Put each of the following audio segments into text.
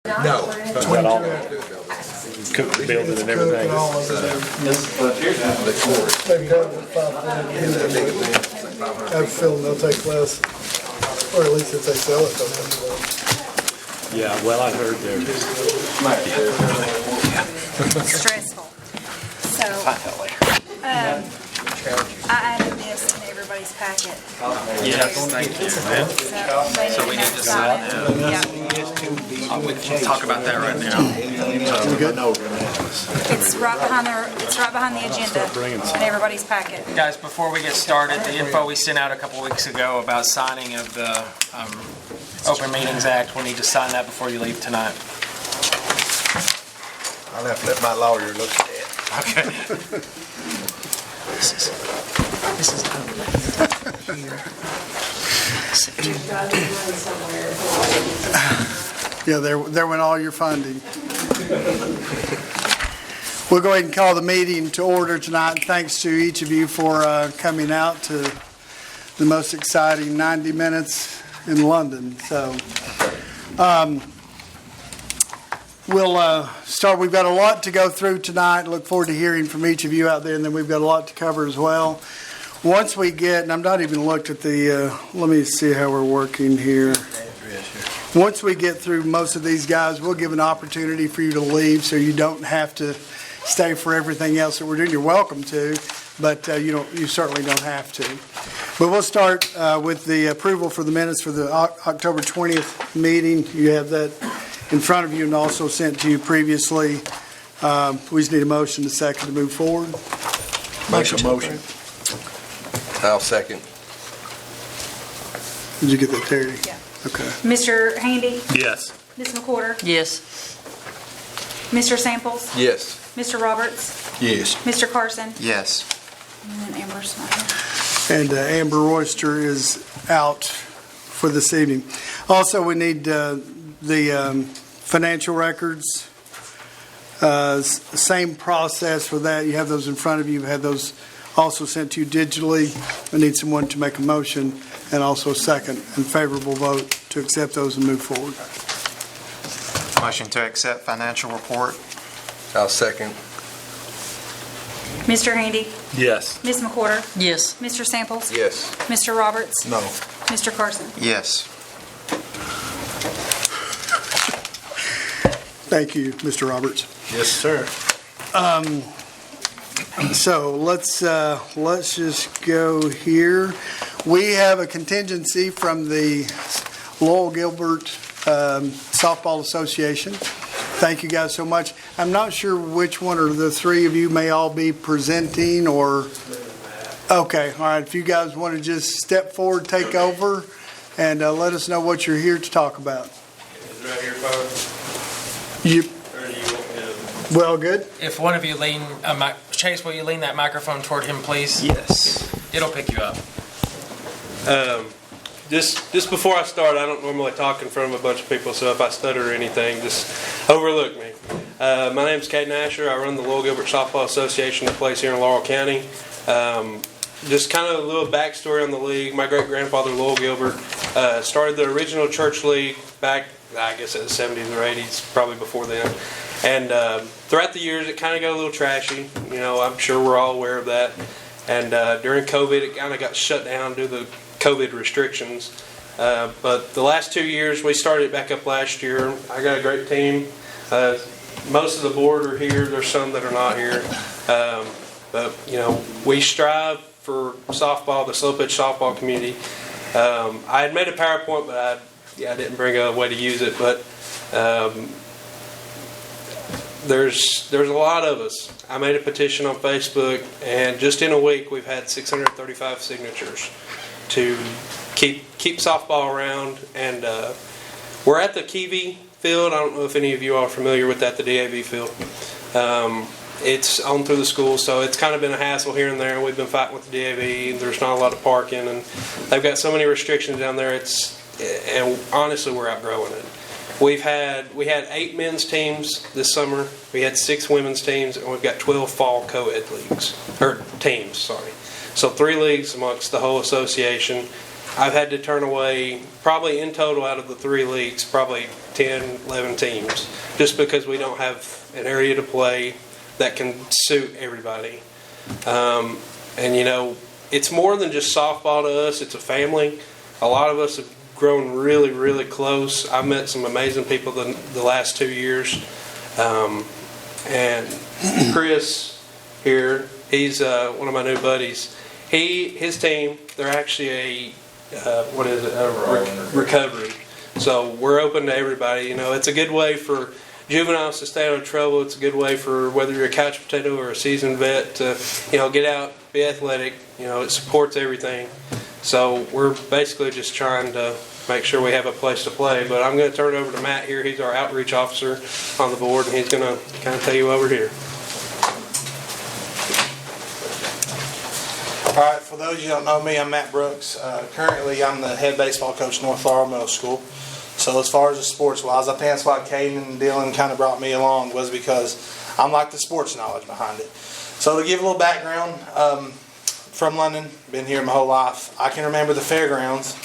No. Cook the building and everything. They've done it 500. I have a feeling they'll take less, or at least if they sell it, they'll take less. Yeah, well, I heard there. Stressful. So, I added this in everybody's packet. Yes, thank you. So we need to sign it. Yeah. We can talk about that right now. It's right behind the agenda in everybody's packet. Guys, before we get started, the info we sent out a couple weeks ago about signing of the Open Meetings Act, we need to sign that before you leave tonight. I'll have to let my lawyer look at that. Okay. This is Yeah, there went all your funding. We'll go ahead and call the meeting to order tonight. Thanks to each of you for coming out to the most exciting 90 minutes in London. So we'll start. We've got a lot to go through tonight. Look forward to hearing from each of you out there, and then we've got a lot to cover as well. Once we get, and I've not even looked at the, let me see how we're working here. Once we get through most of these guys, we'll give an opportunity for you to leave so you don't have to stay for everything else that we're doing. You're welcome to, but you certainly don't have to. But we'll start with the approval for the minutes for the October 20th meeting. You have that in front of you and also sent to you previously. We just need a motion to second to move forward. Make a motion. I'll second. Did you get that, Terry? Yeah. Okay. Mr. Handy? Yes. Ms. McWhorter? Yes. Mr. Samples? Yes. Mr. Roberts? Yes. Mr. Carson? Yes. And then Amber's not here. And Amber Royster is out for this evening. Also, we need the financial records. Same process for that. You have those in front of you. You've had those also sent to you digitally. I need someone to make a motion and also a second and favorable vote to accept those and move forward. Motion to accept financial report. I'll second. Mr. Handy? Yes. Ms. McWhorter? Yes. Mr. Samples? Yes. Mr. Roberts? No. Mr. Carson? Yes. Thank you, Mr. Roberts. Yes, sir. So let's just go here. We have a contingency from the Lowell Gilbert Softball Association. Thank you guys so much. I'm not sure which one or the three of you may all be presenting or, okay, all right. If you guys want to just step forward, take over, and let us know what you're here to talk about. Right here, folks. You, well, good. If one of you lean, Chase, will you lean that microphone toward him, please? Yes. It'll pick you up. Just before I start, I don't normally talk in front of a bunch of people, so if I stutter or anything, just overlook me. My name's Kate Nasher. I run the Lowell Gilbert Softball Association that plays here in Laurel County. Just kind of a little backstory on the league. My great-grandfather, Lowell Gilbert, started the original church league back, I guess, in the 70s or 80s, probably before then. And throughout the years, it kind of got a little trashy. You know, I'm sure we're all aware of that. And during COVID, it kind of got shut down due to the COVID restrictions. But the last 2 years, we started it back up last year. I got a great team. Most of the board are here. There's some that are not here. But, you know, we strive for softball, the slow pitch softball community. I had made a PowerPoint, but I didn't bring a way to use it. But there's a lot of us. I made a petition on Facebook, and just in a week, we've had 635 signatures to keep softball around. And we're at the Kiwi field. I don't know if any of you are familiar with that, the DAV field. It's on through the school, so it's kind of been a hassle here and there. We've been fighting with the DAV. There's not a lot of parking, and they've got so many restrictions down there. And honestly, we're outgrowing it. We had 8 men's teams this summer. We had 6 women's teams, and we've got 12 fall co-ed leagues or teams. Sorry, so 3 leagues amongst the whole association. I've had to turn away probably in total out of the 3 leagues, probably 10, 11 teams, just because we don't have an area to play that can suit everybody. And you know, it's more than just softball to us. It's a family. A lot of us have grown really, really close. I've met some amazing people the last 2 years. And Chris here, he's one of my new buddies. His team, they're actually recovery. So we're open to everybody. You know, it's a good way for juveniles to stay out of trouble. It's a good way for whether you're a couch potato or a seasoned vet to, you know, get out, be athletic. You know, it supports everything. So we're basically just trying to make sure we have a place to play. But I'm going to turn it over to Matt here. He's our outreach officer on the board, and he's going to kind of tell you over here. All right, for those of you who don't know me, I'm Matt Brooks. Currently, I'm the head baseball coach at North Laurel Middle School. So as far as the sports-wise, I think that's why Caden and Dylan kind of brought me along, was because I'm like the sports knowledge behind it. So to give a little background, from London, been here my whole life. I can remember the fairgrounds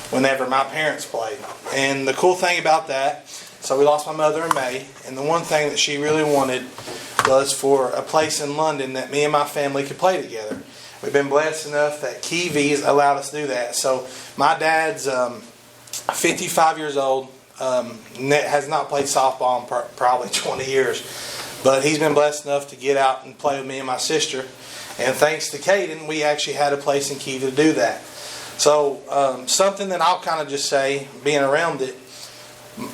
whenever my parents played. And the cool thing about that, so we lost my mother in May, and the one thing that she really wanted was for a place in London that me and my family could play together. We've been blessed enough that Kiwi's allowed us to do that. So my dad's 55 years old, has not played softball in probably 20 years, but he's been blessed enough to get out and play with me and my sister. And thanks to Caden, we actually had a place in Kiwi to do that. So something that I'll kind of just say, being around it,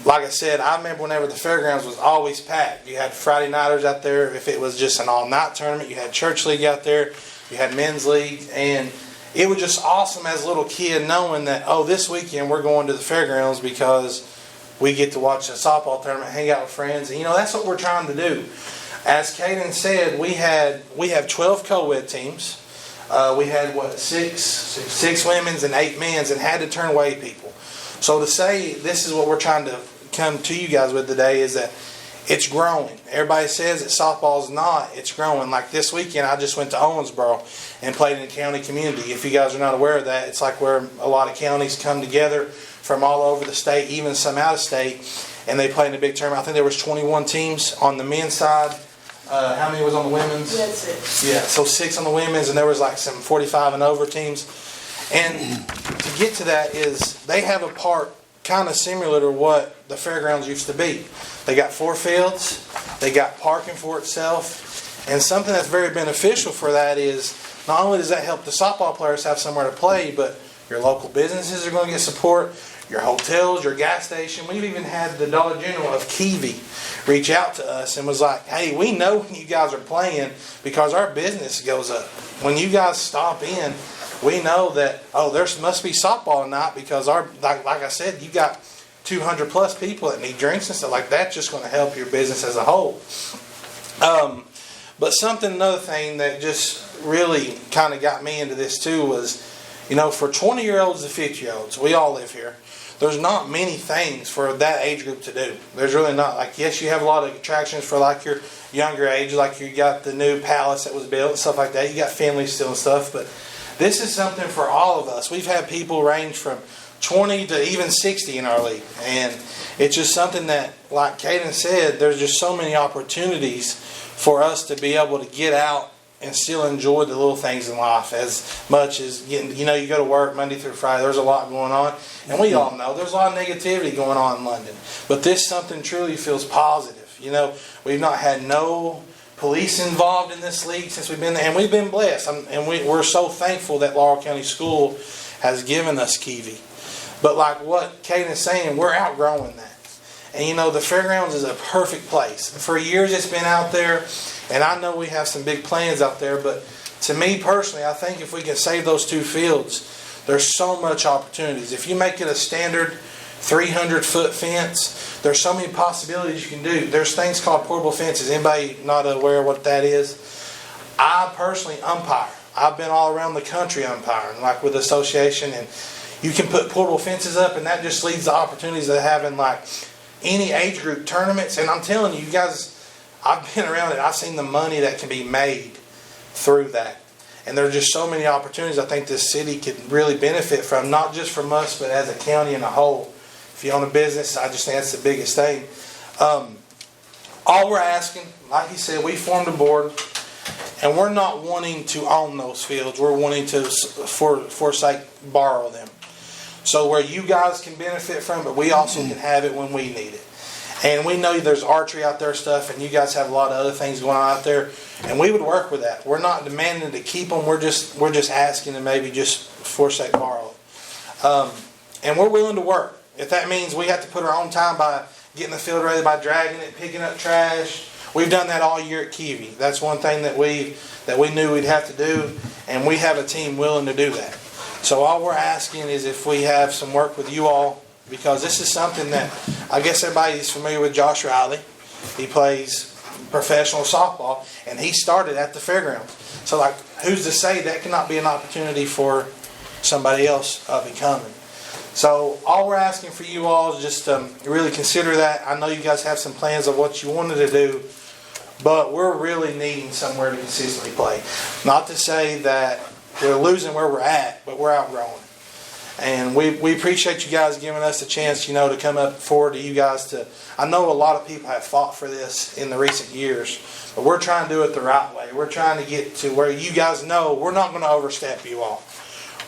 like I said, I remember whenever the fairgrounds was always packed. You had Friday nighters out there. If it was just an all-night tournament, you had church league out there. You had men's league. And it was just awesome as a little kid knowing that, oh, this weekend we're going to the fairgrounds because we get to watch a softball tournament, hang out with friends. And, you know, that's what we're trying to do. As Caden said, we have 12 co-ed teams. We had, six women's and 8 men's, and had to turn away people. So to say this is what we're trying to come to you guys with today is that it's growing. Everybody says that softball is not. It's growing. Like this weekend, I just went to Owensboro and played in a county community. If you guys are not aware of that, it's like where a lot of counties come together from all over the state, even some out of state, and they play in a big tournament. I think there was 21 teams on the men's side. How many was on the women's? We had 6. Yeah, so 6 on the women's, and there was like some 45 and over teams. And to get to that is they have a part kind of similar to what the fairgrounds used to be. They got 4 fields, they got parking for itself, and something that's very beneficial for that is not only does that help the softball players have somewhere to play, but your local businesses are going to get support, your hotels, your gas station. We've even had the Dollar General of Kiwi reach out to us and was like, hey, we know when you guys are playing because our business goes up. When you guys stop in, we know that, oh, there must be softball tonight because like I said, you got 200 plus people that need drinks and stuff like that. Just going to help your business as a whole. But another thing that just really kind of got me into this too was, you know, for 20-year-olds to 50-year-olds, we all live here. There's not many things for that age group to do. There's really not. Like, yes, you have a lot of attractions for like your younger age, like you got the new palace that was built and stuff like that. You got families still and stuff, but this is something for all of us. We've had people range from 20 to even 60 in our league. And it's just something that, like Caden said, there's just so many opportunities for us to be able to get out and still enjoy the little things in life as much as getting, you know, you go to work Monday through Friday, there's a lot going on. And we all know there's a lot of negativity going on in London. But this something truly feels positive. You know, we've not had no police involved in this league since we've been there, and we've been blessed. And we're so thankful that Laurel County School has given us Kiwi. But like what Caden is saying, we're outgrowing that. And you know, the fairgrounds is a perfect place. For years it's been out there, and I know we have some big plans out there, but to me personally, I think if we can save those 2 fields, there's so much opportunities. If you make it a standard 300-foot fence, there's so many possibilities you can do. There's things called portable fences. Anybody not aware of what that is? I personally umpire. I've been all around the country umpiring, like with the association, and you can put portable fences up, and that just leads to opportunities of having like any age group tournaments. And I'm telling you guys, I've been around it. I've seen the money that can be made through that. And there are just so many opportunities I think this city could really benefit from, not just from us, but as a county in a whole. If you own a business, I just think that's the biggest thing. All we're asking, like he said, we formed a board, and we're not wanting to own those fields. We're wanting to, for sake, borrow them. So where you guys can benefit from it, we also can have it when we need it. And we know there's archery out there stuff, and you guys have a lot of other things going on out there, and we would work with that. We're not demanding to keep them. We're just asking to maybe just forsake borrow it. And we're willing to work. If that means we have to put our own time by getting the field ready, by dragging it, picking up trash, we've done that all year at Kiwi. That's one thing that we knew we'd have to do, and we have a team willing to do that. So all we're asking is if we have some work with you all, because this is something that I guess everybody's familiar with. Josh Riley. He plays professional softball, and he started at the fairgrounds. So like, who's to say that cannot be an opportunity for somebody else up and coming? So all we're asking for you all is just really consider that. I know you guys have some plans of what you wanted to do, but we're really needing somewhere to consistently play. Not to say that we're losing where we're at, but we're outgrowing. And we appreciate you guys giving us a chance, to come up forward to you guys to. I know a lot of people have fought for this in the recent years, but we're trying to do it the right way. We're trying to get to where you guys know we're not going to overstep you all.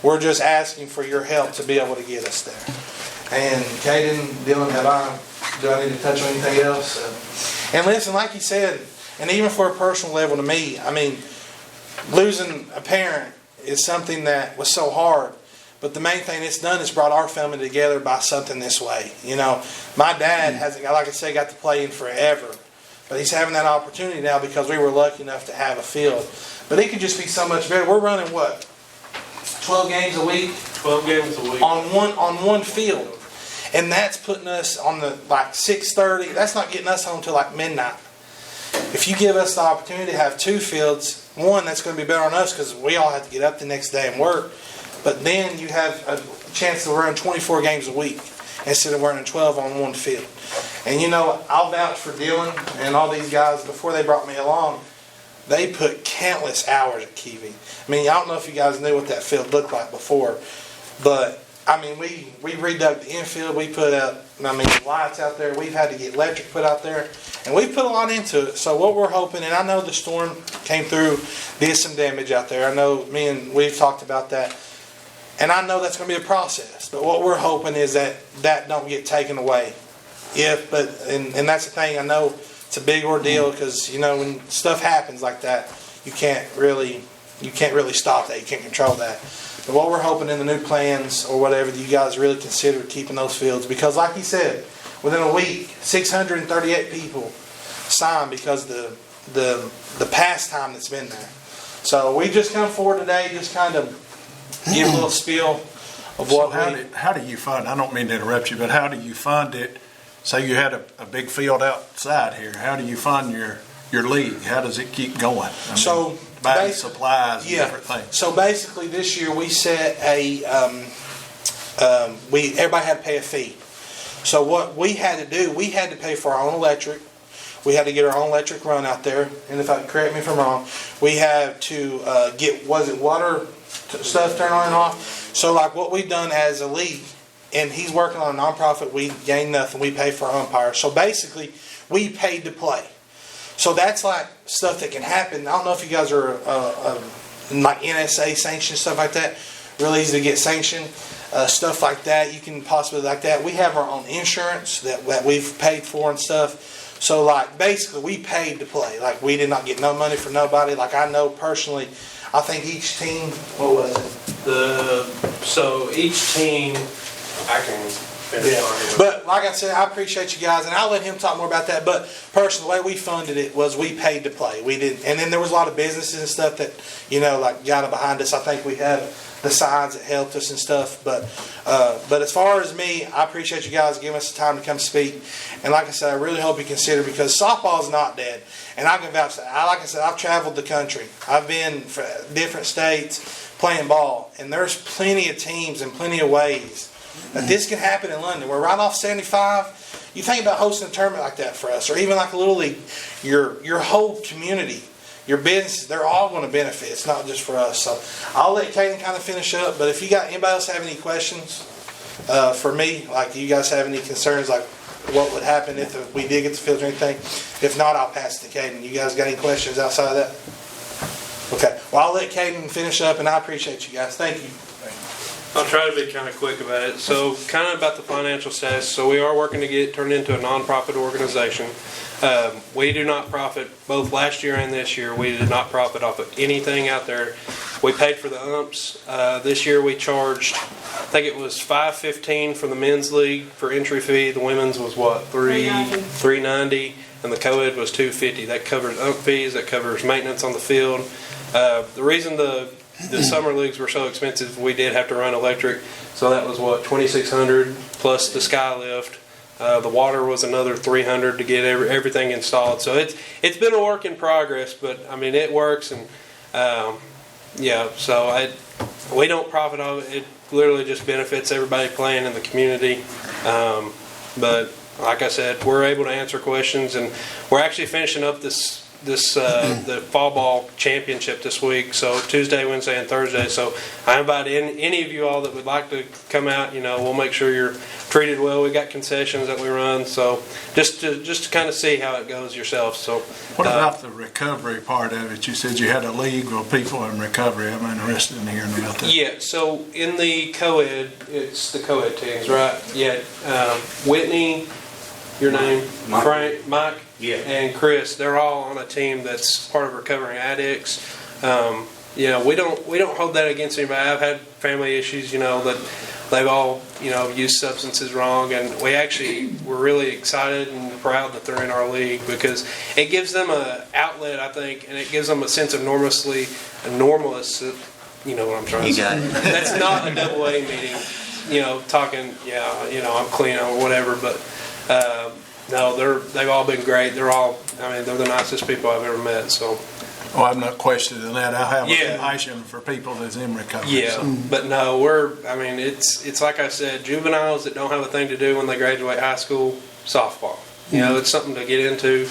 We're just asking for your help to be able to get us there. And Caden, Dylan, do I need to touch on anything else? And listen, like you said, and even for a personal level to me, I mean, losing a parent is something that was so hard. But the main thing it's done is brought our family together by something this way. My dad hasn't, like I say, got to play in forever. But he's having that opportunity now because we were lucky enough to have a field. But it could just be so much better. We're running 12 games a week? 12 games a week. On one field. And that's putting us on the 6:30. That's not getting us home till midnight. If you give us the opportunity to have two fields, one, that's going to be better on us because we all have to get up the next day and work. But then you have a chance to run 24 games a week instead of running 12 on one field. And I'll vouch for Dylan and all these guys. Before they brought me along, they put countless hours at Kiwi. I mean, I don't know if you guys knew what that field looked like before, but I mean, we redug the infield. We put up, lights out there. We've had to get electric put out there, and we've put a lot into it. So what we're hoping, and I know the storm came through, did some damage out there. I know we've talked about that. And I know that's going to be a process, but what we're hoping is that don't get taken away. And that's the thing. I know it's a big ordeal because when stuff happens like that, you can't really stop that. You can't control that. But what we're hoping in the new plans or whatever, you guys really consider keeping those fields because, like he said, within a week, 638 people signed because of the pastime that's been there. So we just come forward today, just kind of give a little spiel of what how do you fund? I don't mean to interrupt you, but how do you fund it? Say you had a big field outside here. How do you fund your league? How does it keep going? So buying supplies and different things. So basically, this year we set everybody had to pay a fee. So what we had to do, we had to pay for our own electric. We had to get our own electric run out there. And if I correct me if I'm wrong, we had to get water stuff turned on and off. So what we've done as a league, and he's working on a nonprofit, we gain nothing. We pay for our umpires. So basically, we paid to play. So that's stuff that can happen. I don't know if you guys are NSA sanctioned, stuff like that. Really easy to get sanctioned. Stuff like that. You can possibly like that. We have our own insurance that we've paid for and stuff. So basically we paid to play. We did not get no money for nobody. I know personally, I think each team, what was it? So each team, I can finish on it. But like I said, I appreciate you guys, and I'll let him talk more about that. But personally, the way we funded it was we paid to play. We didn't, and then there was a lot of businesses and stuff that got behind us. I think we have the signs that helped us and stuff. But as far as me, I appreciate you guys giving us the time to come speak. And like I said, I really hope you consider because softball is not dead. And I can vouch for that. Like I said, I've traveled the country. I've been for different states playing ball, and there's plenty of teams and plenty of ways that this can happen in London. We're right off 75. You think about hosting a tournament like that for us, or even a Little League, your whole community your business, they're all going to benefit. It's not just for us. So I'll let Kaden kind of finish up. But if you got anybody else have any questions for me, like you guys have any concerns, like what would happen if we did get the fields or anything? If not, I'll pass it to Kaden. You guys got any questions outside of that? Okay. Well, I'll let Kaden finish up, and I appreciate you guys. Thank you. I'll try to be kind of quick about it. So kind of about the financial status. So we are working to get it turned into a nonprofit organization. We do not profit, both last year and this year, we did not profit off of anything out there. We paid for the umps. This year we charged, I think it was $5.15 for the men's league for entry fee. The women's was what, $3.90, and the co-ed was $2.50. That covers ump fees, that covers maintenance on the field. The reason the summer leagues were so expensive, we did have to run electric, so that was what, $2,600 plus the sky lift. The water was another $300 to get everything installed. So it's been a work in progress, but I mean it works, and yeah. So we don't profit off it. It literally just benefits everybody playing in the community. But like I said, we're able to answer questions, and we're actually finishing up the fall ball championship this week. So Tuesday, Wednesday, and Thursday. So I invite any of you all that would like to come out. We'll make sure you're treated well. We got concessions that we run. So just to kind of see how it goes yourself. So What about the recovery part of it? You said you had a league of people in recovery. I'm interested in hearing about that. Yeah. So in the co-ed, it's the co-ed teams, right? Yeah. Whitney, your name, Mike. Frank, Mike. Yeah. And Chris, they're all on a team that's part of Recovering Addicts. We don't hold that against anybody. I've had family issues, that they've all, used substances wrong, and we're really excited and proud that they're in our league because it gives them an outlet, I think, and it gives them a sense of normalcy. You know what I'm trying to say. You got it. That's not a double A meeting, talking, I'm clean or whatever, but. No, they've all been great. They're the nicest people I've ever met. So, I'm not questioning that. I have Yeah. a compassion for people that's in recovery. yeah, So. but no, it's like I said, juveniles that don't have a thing to do when they graduate high school, softball. It's something to get into.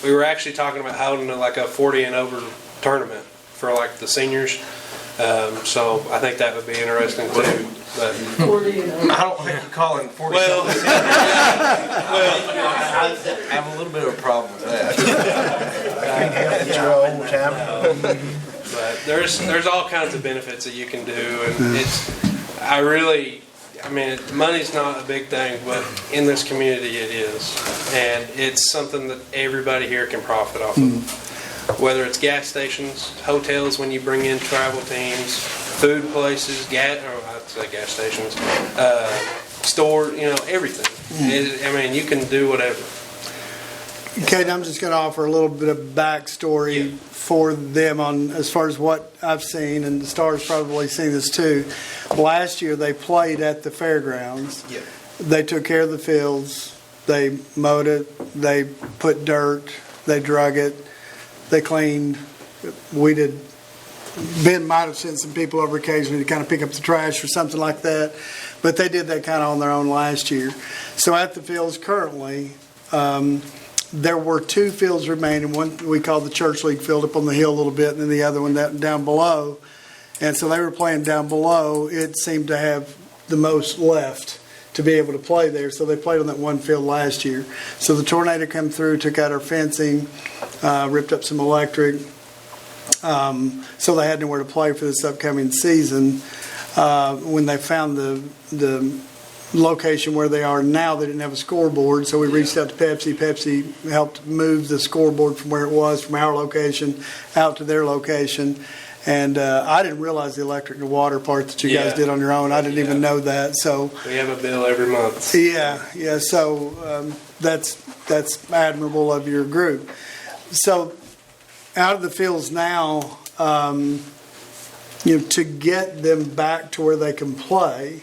We were actually talking about holding like a 40 and over tournament for like the seniors. So I think that would be interesting too. But, I don't think you're calling 40. well, I have a little bit of a problem with that. but there's all kinds of benefits that you can do, and money's not a big thing, but in this community it is, and it's something that everybody here can profit off of. Whether it's gas stations, hotels when you bring in travel teams, food places, gas stations, store, everything. You can do whatever. Okay, I'm just going to offer a little bit of backstory for them on as far as what I've seen, and the Stars probably seen this too. Last year they played at the fairgrounds. Yeah. They took care of the fields. They mowed it. They put dirt. They drug it. They cleaned. We did. Ben might have sent some people over occasionally to kind of pick up the trash or something like that, but they did that kind of on their own last year. So at the fields currently, there were two fields remaining. One we call the Church League field up on the hill a little bit, and then the other one down below. And so they were playing down below. It seemed to have the most left to be able to play there. So they played on that one field last year. So the tornado came through, took out our fencing, ripped up some electric. So they had nowhere to play for this upcoming season. When they found the location where they are now, they didn't have a scoreboard, so we reached out to Pepsi. Pepsi helped move the scoreboard from where it was, from our location, out to their location. And I didn't realize the electric and water part that you guys did on your own. I didn't even know that. So We have a bill every month. yeah. So that's admirable of your group. So out of the fields now, to get them back to where they can play,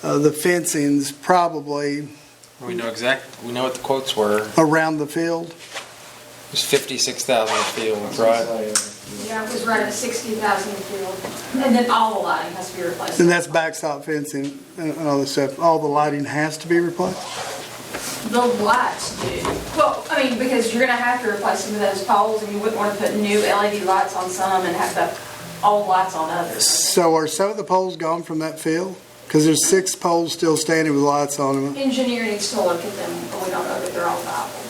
the fencing's probably we know what the quotes were. around the field. It was 56,000 fields, right? Yeah, it was right at 60,000 field. And then all the lighting has to be replaced. And that's backstop fencing and all this stuff. All the lighting has to be replaced? The lights do. Well, I mean, because you're gonna have to replace some of those poles, and you wouldn't wanna put new LED lights on some and have the old lights on others. So are some of the poles gone from that field? Because there's 6 poles still standing with lights on them. Engineer needs to look at them, but we don't know that they're all viable.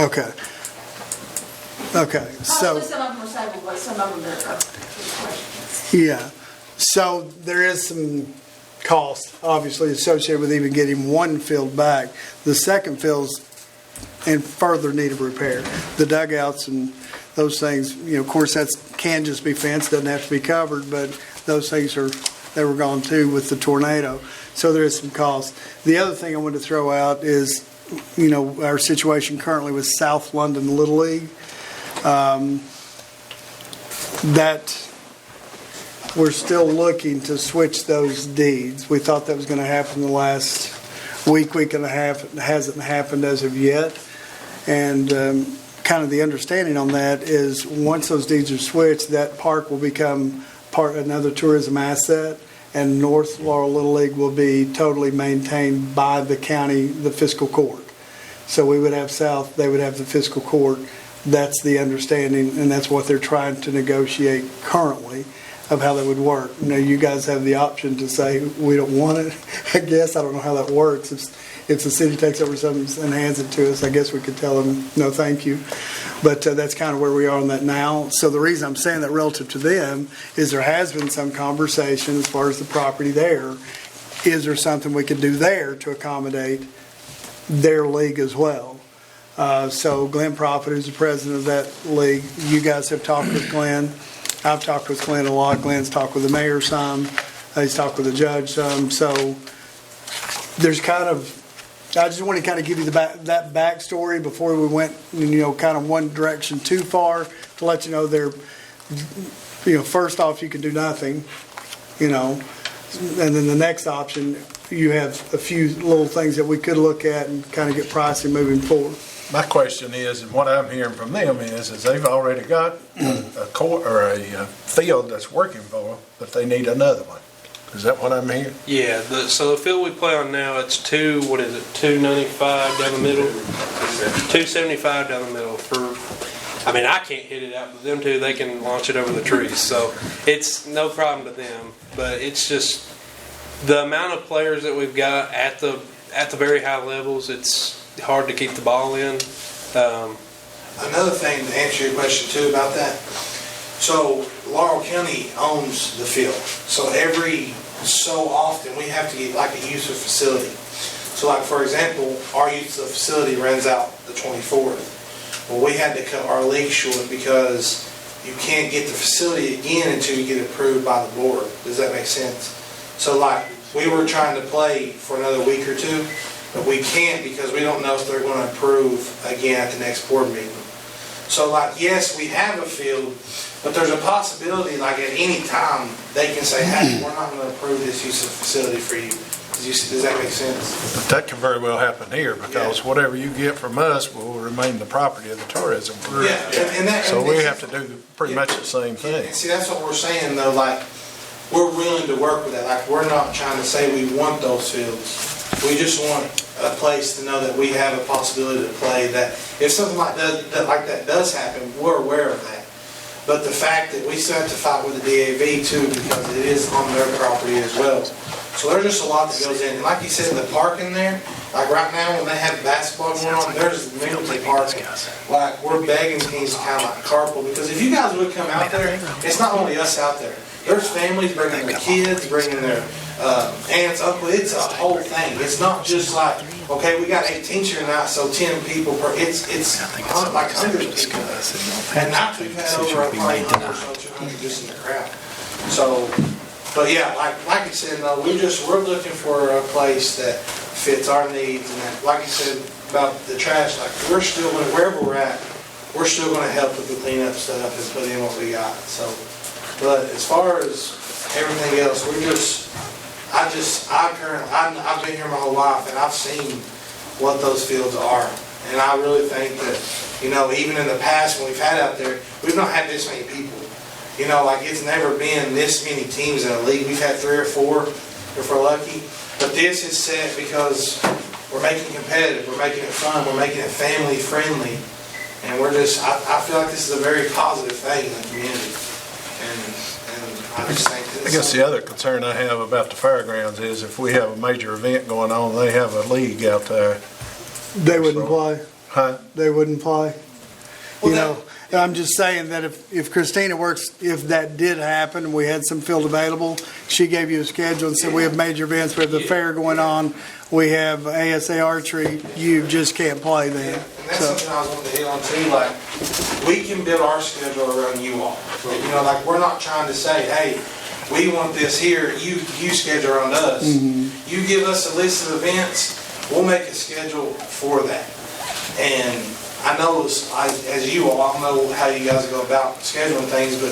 Okay. Okay, so, Possibly some of them are savable, but some of them are questions. yeah. So there is some cost, obviously, associated with even getting one field back. The second field's in further need of repair. The dugouts and those things, you know, of course, can just be fenced, doesn't have to be covered, but those things they were gone too with the tornado. So there is some cost. The other thing I wanted to throw out is, you know, our situation currently with South London Little League. That we're still looking to switch those deeds. We thought that was going to happen the last week and a half. It hasn't happened as of yet. And kind of the understanding on that is once those deeds are switched, that park will become another tourism asset, and North Laurel Little League will be totally maintained by the county, the fiscal court. So we would have South, they would have the fiscal court. That's the understanding, and that's what they're trying to negotiate currently of how that would work. You know, you guys have the option to say, we don't want it. I guess, I don't know how that works. If the city takes over something and hands it to us, I guess we could tell them, no, thank you. But that's kind of where we are on that now. So the reason I'm saying that relative to them is there has been some conversation as far as the property there. Is there something we could do there to accommodate their league as well? So Glenn Prophet, who's the president of that league, you guys have talked with Glenn. I've talked with Glenn a lot. Glenn's talked with the mayor some. He's talked with the judge some. So there's kind of, I just want to kind of give you that backstory before we went, you know, kind of one direction too far, to let you know first off, you can do nothing, you know, and then the next option, you have a few little things that we could look at and kind of get pricing moving forward. My question is, and what I'm hearing from them is they've already got a court or a field that's working for them, but they need another one. Is that what I'm hearing? Yeah, so the field we play on now, it's 295 down the middle? 275 down the middle I can't hit it out, but them two, they can launch it over the trees. So it's no problem to them, but it's just the amount of players that we've got at the very high levels, it's hard to keep the ball in. Another thing to answer your question too about that. So Laurel County owns the field. So every so often we have to get like a use of facility. So like for example, our use of facility runs out the 24th. Well, we had to cut our league short because you can't get the facility again until you get approved by the board. Does that make sense? So like we were trying to play for another week or two, but we can't because we don't know if they're going to approve again at the next board meeting. So like, yes, we have a field, but there's a possibility like at any time they can say, hey, we're not going to approve this use of facility for you. Does that make sense? But that could very well happen here because whatever you get from us will remain the property of the tourism group. Yeah, so we have to do pretty much the same thing. See, that's what we're saying though, like, we're willing to work with that. Like, we're not trying to say we want those fields. We just want a place to know that we have a possibility to play, that if something like that does happen, we're aware of that. But the fact that we still have to fight with the DAV too, because it is on their property as well. So there's just a lot that goes in. And like you said, the parking there, like right now when they have basketball going on, there's limited parking. Like, we're begging teams to kind of like carpool, because if you guys would come out there, it's not only us out there. There's families bringing their kids, bringing their aunts, uncles. It's a whole thing. It's not just like, okay, we got 18 here tonight, so 10 people per. It's like hundreds of people. And now we've had over 100 or so 200 just in the crowd. So, but yeah, like you said, though, we're looking for a place that fits our needs, and that, like you said about the trash, like we're still wherever we're at, we're still going to help with the cleanup stuff and put in what we got. So. But as far as everything else, I've been here my whole life, and I've seen what those fields are. And I really think that, even in the past when we've had out there, we've not had this many people. Like it's never been this many teams in a league. We've had 3 or 4 if we're lucky. But this is set because we're making it competitive, we're making it fun, we're making it family friendly. And we're just, I feel like this is a very positive thing in the community. And I just think that I guess the other concern I have about the fairgrounds is if we have a major event going on, they have a league out there. They wouldn't play. Huh? They wouldn't play. Well, You know, I'm just saying that if Christina works, if that did happen, we had some field available, she gave you a schedule and said, we have major events, we have the fair going on, we have ASA archery, you just can't play then. And that's So, something I was wanting to hit on too, like, we can build our schedule around you all. You know, like, we're not trying to say, hey, we want this here, you schedule around us. You give us a list of events, we'll make a schedule for that. And I know, as you all, I don't know how you guys go about scheduling things, but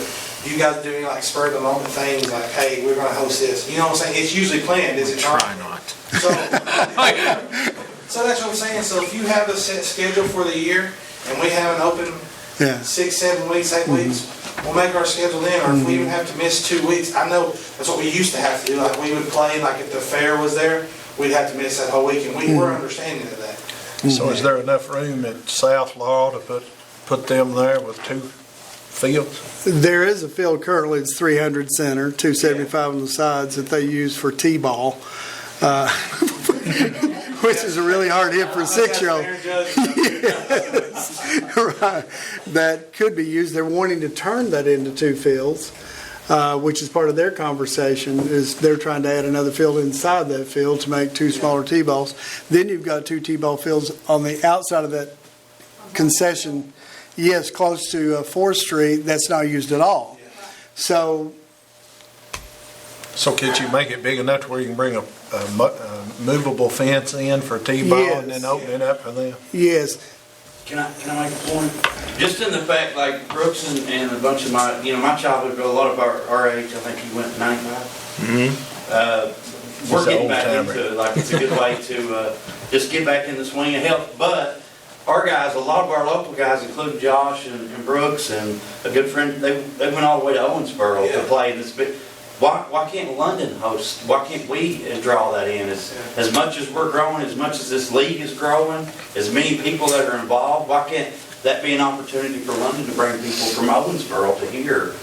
you guys doing like spur of the moment things, like, hey, we're gonna host this, you know what I'm saying? It's usually planned, is it not? Try not. So, so that's what I'm saying. So if you have a set schedule for the year and we have an open yeah. 6, 7 weeks, 8 weeks, we'll make our schedule then. Or if we even have to miss 2 weeks, I know that's what we used to have to do. Like we would play, like if the fair was there, we'd have to miss that whole week, and we were understanding of that. So is there enough room at South Law to put them there with 2 fields? There is a field currently, it's 300 center, 275 on the sides that they use for T-ball, which is a really hard hit for a 6-year-old. Right. That could be used. They're wanting to turn that into 2 fields, which is part of their conversation, is they're trying to add another field inside that field to make 2 smaller T-balls. Then you've got 2 T-ball fields on the outside of that concession, yes, close to 4th Street, that's not used at all. So, So could you make it big enough to where you can bring a movable fence in for T-ball and then Yes. open it up for them? yes, Can I make a point? Just in the fact, like Brooks and a bunch of my, my childhood, a lot of our age, I think he went 95. We're He's an getting back old-timer. into it, like it's a good way to just get back in the swing of health. But our guys, a lot of our local guys, including Josh and Brooks and a good friend, they went all the way to Owensboro to play this big. Why can't London host? Why can't we draw that in? As much as we're growing, as much as this league is growing, as many people that are involved, why can't that be an opportunity for London to bring people from Owensboro to here,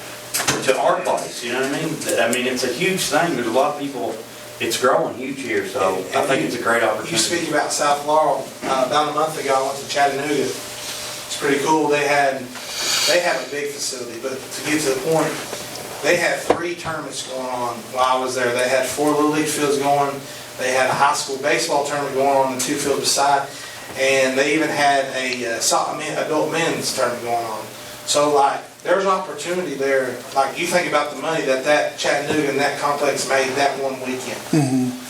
to our place? You know what I mean? I mean, it's a huge thing. There's a lot of people. It's growing huge here, so I think it's a great You opportunity. speak about South Laurel. About a month ago, I went to Chattanooga. It's pretty cool. They have a big facility, but to get to the point, they had 3 tournaments going on while I was there. They had 4 Little League fields going. They had a high school baseball tournament going on in the 2 fields beside. And they even had a adult men's tournament going on. So, like, there's an opportunity there. Like, you think about the money that Chattanooga and that complex made that one weekend.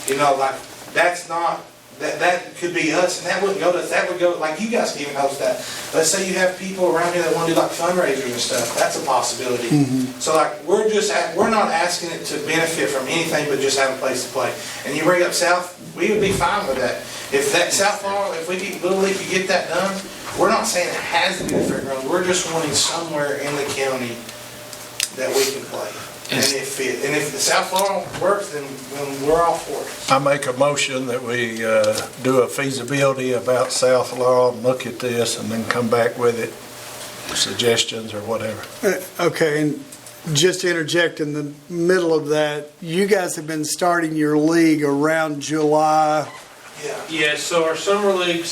You know, like, that's not... That could be us, and that wouldn't go to us. That would go, like, you guys can even host that. Let's say you have people around here that want to do like fundraisers and stuff. That's a possibility. So like, we're not asking it to benefit from anything but just have a place to play. And you bring up South, we would be fine with that. If that South Laurel, if we could, Little League could get that done, we're not saying it has to be the fairgrounds. We're just wanting somewhere in the county that we can play. And if the South Laurel works, then we're all for it. I make a motion that we do a feasibility about South Laurel and look at this and then come back with it, suggestions or whatever. okay, and just to interject in the middle of that, you guys have been starting your league around July. Yeah. Yeah, so our summer league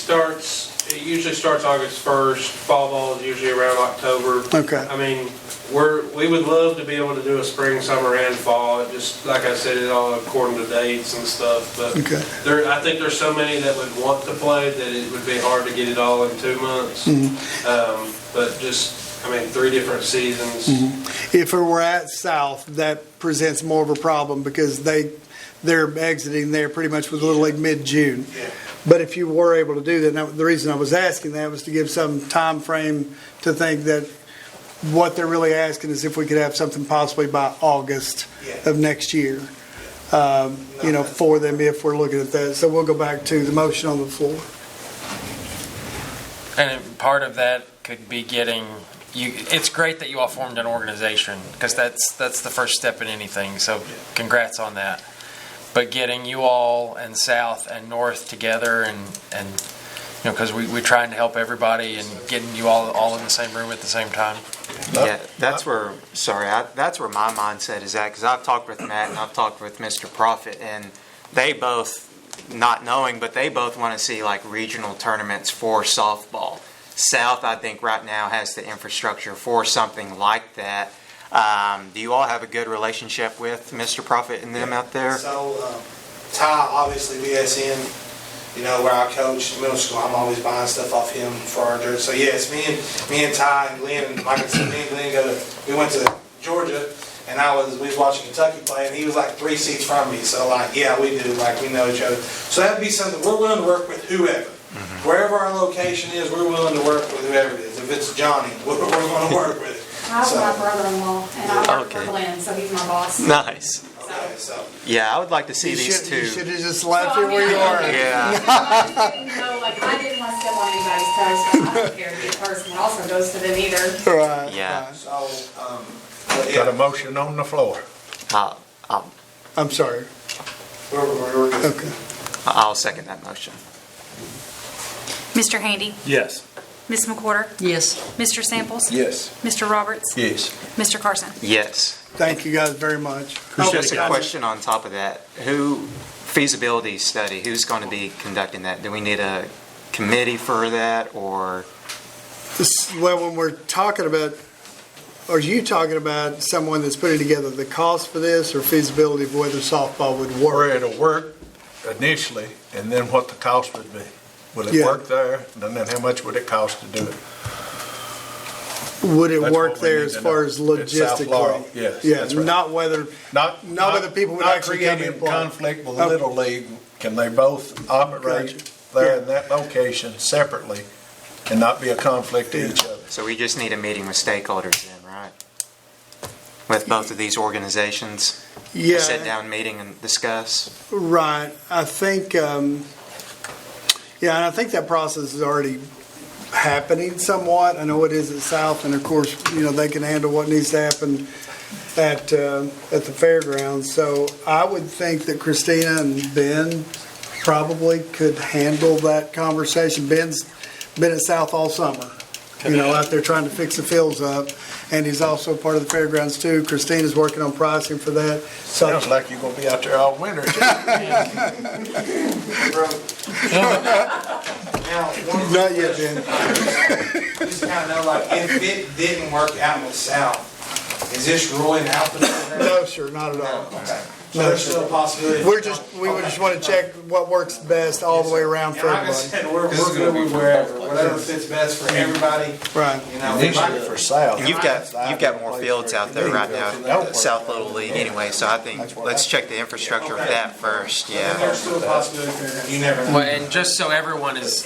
it usually starts August 1st. Fall ball is usually around October. Okay. I mean, we would love to be able to do a spring, summer, and fall. It just, like I said, it all according to dates and stuff. But Okay. I think there's so many that would want to play that it would be hard to get it all in 2 months. But just, 3 different seasons. If it were at South, that presents more of a problem because they're exiting there pretty much with Little League mid-June. Yeah. But if you were able to do that, now, the reason I was asking that was to give some time frame to think that what they're really asking is if we could have something possibly by August of next year, for them if we're looking at that. So we'll go back to the motion on the floor. And part of that could be getting you. It's great that you all formed an organization because that's the first step in anything. So congrats on that. but getting you all and South and North together and because we're trying to help everybody and getting you all in the same room at the same time. Yeah, that's where my mindset is at, because I've talked with Matt and I've talked with Mr. Profit, and they both, not knowing, but they both want to see like regional tournaments for softball. South, I think right now has the infrastructure for something like that. Do you all have a good relationship with Mr. Profit and them out there? So, Ty, obviously BSN, where I coach middle school, I'm always buying stuff off him for our jerseys. So yes, me and Ty and Glenn, and like I said, me and Glenn we went to Georgia, and we was watching Kentucky play, and he was like 3 seats from me. So yeah, we do, we know each other. So that'd be something, we're willing to work with whoever. Wherever our location is, we're willing to work with whoever it is. If it's Johnny, we're going to work with it. I have my brother-in-law, and I work for Okay. Glenn, so he's my boss. Nice. Okay, so. Yeah, I would like to see You these should two. have just left it where you are. Yeah. I didn't want to step on anybody's toes, but I don't care to be a person that also goes to them either. Right. Yeah. right. So, but Got a yeah, motion on the floor. I'm sorry. we're good. Okay. I'll second that motion. Mr. Handy, Yes. Ms. McWhorter, Yes. Mr. Samples, Yes. Mr. Roberts, Yes. Mr. Carson. Yes. Thank you guys very much. Just a question on top of that. Feasibility study, who's going to be conducting that? Do we need a committee for that, or? Well, when we're talking about, are you talking about someone that's putting together the cost for this or feasibility of whether softball would Where work? it'll work initially, and then what the cost would be. Will it Yeah. work there, and then how much would it cost to do it? Would it That's work what we there need as to far know. as It's South logistically? Laurel, yes, Yeah, that's right. not whether, Not whether people would not actually come creating and play. conflict with Okay. Little League. Can they both operate Gotcha. there in that location separately and not be a conflict to each other? So we just need a meeting with stakeholders then, right? With both of these organizations? A yeah, sit-down meeting and discuss? right. I think, and I think that process is already happening somewhat. I know it is at South, and of course, they can handle what needs to happen at the fairgrounds. So I would think that Christina and Ben probably could handle that conversation. Ben's been at South all summer, out there trying to fix the fields up, and he's also part of the fairgrounds too. Christina's working on pricing for that. So Sounds like you're gonna be out there all winter. Now, one not yet, Ben. just kind of know, if it didn't work out with South, is this ruling out the program? No, sir, not at all. Okay. So No, there's sir. still a possibility. We just want to check what works best all the way around And for like I everybody. said, we're good with whatever fits best for everybody. Right. Initially for South. And you've got more fields out there right now, South Little League anyway, so I think, let's check the infrastructure of that first, And yeah. there's still a possibility for you never know. Well, and just so everyone is,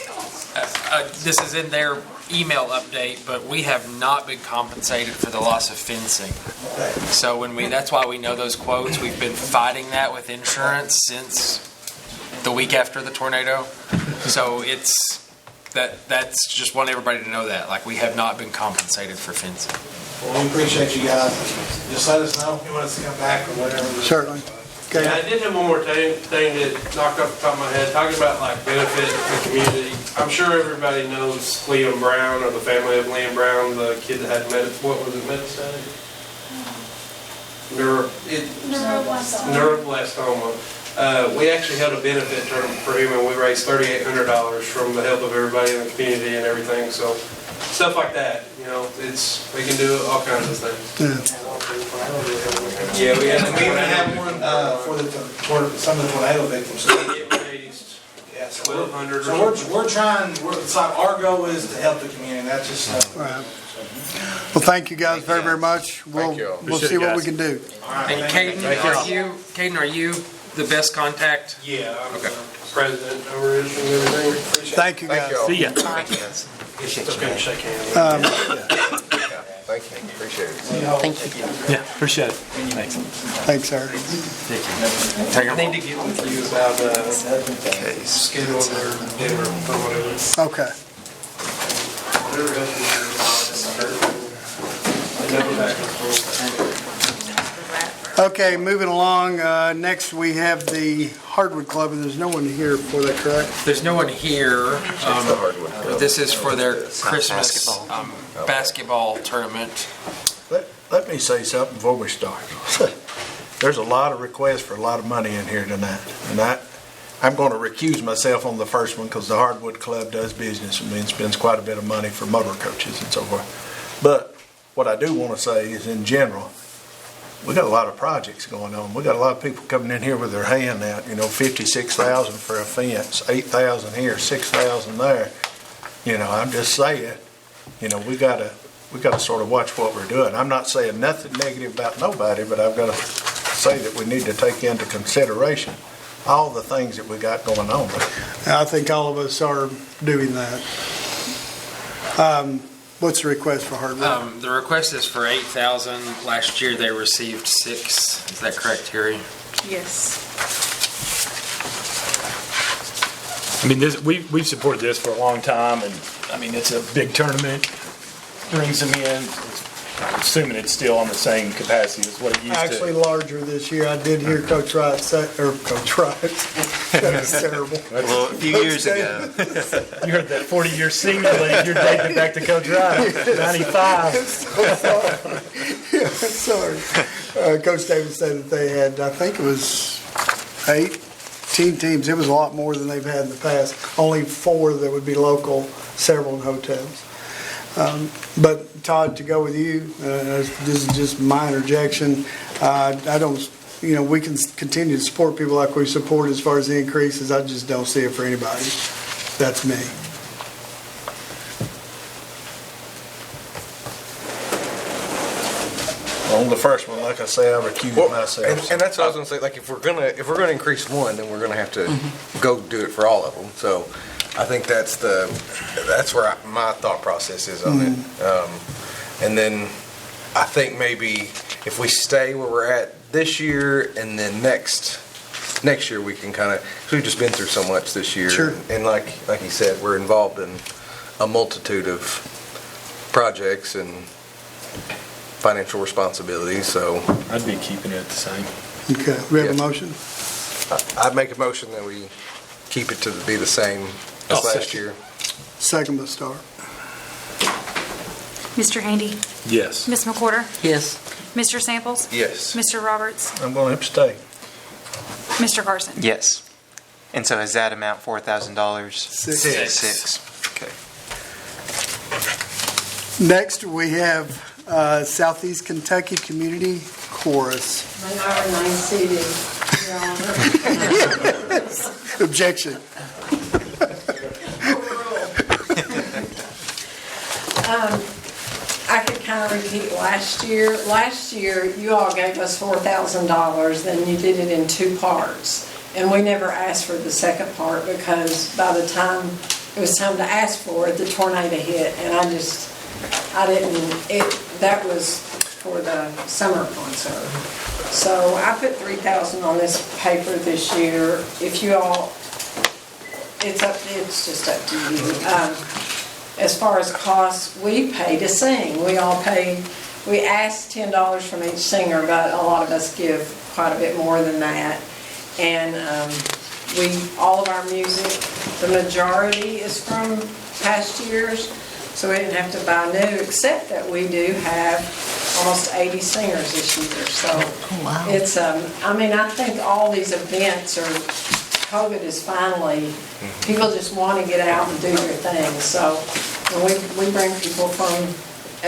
this is in their email update, but we have not been compensated for the loss of fencing. So that's why we know those quotes. We've been fighting that with insurance since the week after the tornado. So that's just want everybody to know that. We have not been compensated for fencing. Well, we appreciate you guys. Just let us know if you want us to come back or whatever. Certainly. Okay. Yeah, I did have one more thing to knock off the top of my head, talking about benefit to the community. I'm sure everybody knows Liam Brown, or the family of Liam Brown, the kid that had metastatic? Neuroblastoma. We actually held a benefit term for him, and we raised $3,800 from the help of everybody in the community and everything. So stuff like that, we can do all kinds of things. Yeah, we had. And we even have one for some of the tornado victims. Yeah, so $1,200. we're trying. It's like our goal is to help the community. That's just. Right. Well, thank you guys very, very much. We'll see what we can do. And Caden, are you the best contact? Yeah, I'm the president over it and everything. Appreciate it. Thank you guys. See ya. It's okay to shake hands. Thank you, appreciate it. Thank you. Yeah, appreciate it. Thanks. Thanks, sir. I need to get with you about Scheduling their dinner or whatever. Okay. Whatever helps you. I never back and forth. Okay, moving along, next we have the Hardwood Club, and there's no one here for that, correct? There's no one here. This is for their Christmas basketball tournament. Let me say something before we start. There's a lot of requests for a lot of money in here tonight, and I'm going to recuse myself on the first one because the Hardwood Club does business with me and spends quite a bit of money for motor coaches and so forth. But what I do want to say is, in general, we got a lot of projects going on. We got a lot of people coming in here with their hand out, $56,000 for a fence, $8,000 here, $6,000 there. I'm just saying, we got to sort of watch what we're doing. I'm not saying nothing negative about nobody, but I've got to say that we need to take into consideration all the things that we got going on. I think all of us are doing that. What's the request for Hardwood? The request is for $8,000. Last year they received $6,000. Is that correct, Terry? Yes. I mean, we've supported this for a long time, and I mean, it's a big tournament. Brings them in. Assuming it's still on the same capacity as what it used to. Actually larger this year. I did hear Coach Wright say, or Coach Wright, that was terrible. Well, a few years ago. You heard that 40-year senior league. You're dating it back to Coach Wright, 95. Sorry. Coach Davis said that they had, I think it was 18 teams. It was a lot more than they've had in the past. Only 4 that would be local, several in hotels. But Todd, to go with you, this is just my interjection. I don't, we can continue to support people like we support as far as the increases. I just don't see it for anybody. That's me. On the first one, like I say, I recuse myself. And that's what I was gonna say. Like, if we're gonna increase one, then we're gonna have to go do it for all of them. So, I think that's where my thought process is on it. And then I think maybe if we stay where we're at this year, and then next year we can kind of, because we've just been through so much this year. Sure. And like you said, we're involved in a multitude of projects and financial responsibilities. So I'd be keeping it the same. Okay, we have a Yes. motion? I'd make a motion that we keep it to be the same as last year. Second by Star. Mr. Handy? Yes. Ms. McWhorter? Yes. Mr. Samples? Yes. Mr. Roberts? I'm going to abstain. Mr. Carson? Yes. And so is that amount $4,000? Six. Okay. Next, we have Southeast Kentucky Community Chorus. May I remain seated, Your Honor? Objection. I could kind of repeat last year. Last year, you all gave us $4,000, then you did it in 2 parts. And we never asked for the second part because by the time it was time to ask for it, the tornado hit. And that was for the summer concert. So I put $3,000 on this paper this year. If you all, it's just up to you. As far as costs, we pay to sing. We ask $10 from each singer, but a lot of us give quite a bit more than that. And all of our music, the majority is from past years, so we didn't have to buy new, except that we do have almost 80 singers this year. So it's, I think all these events COVID is finally, people just want to get out and do their thing. So we bring people from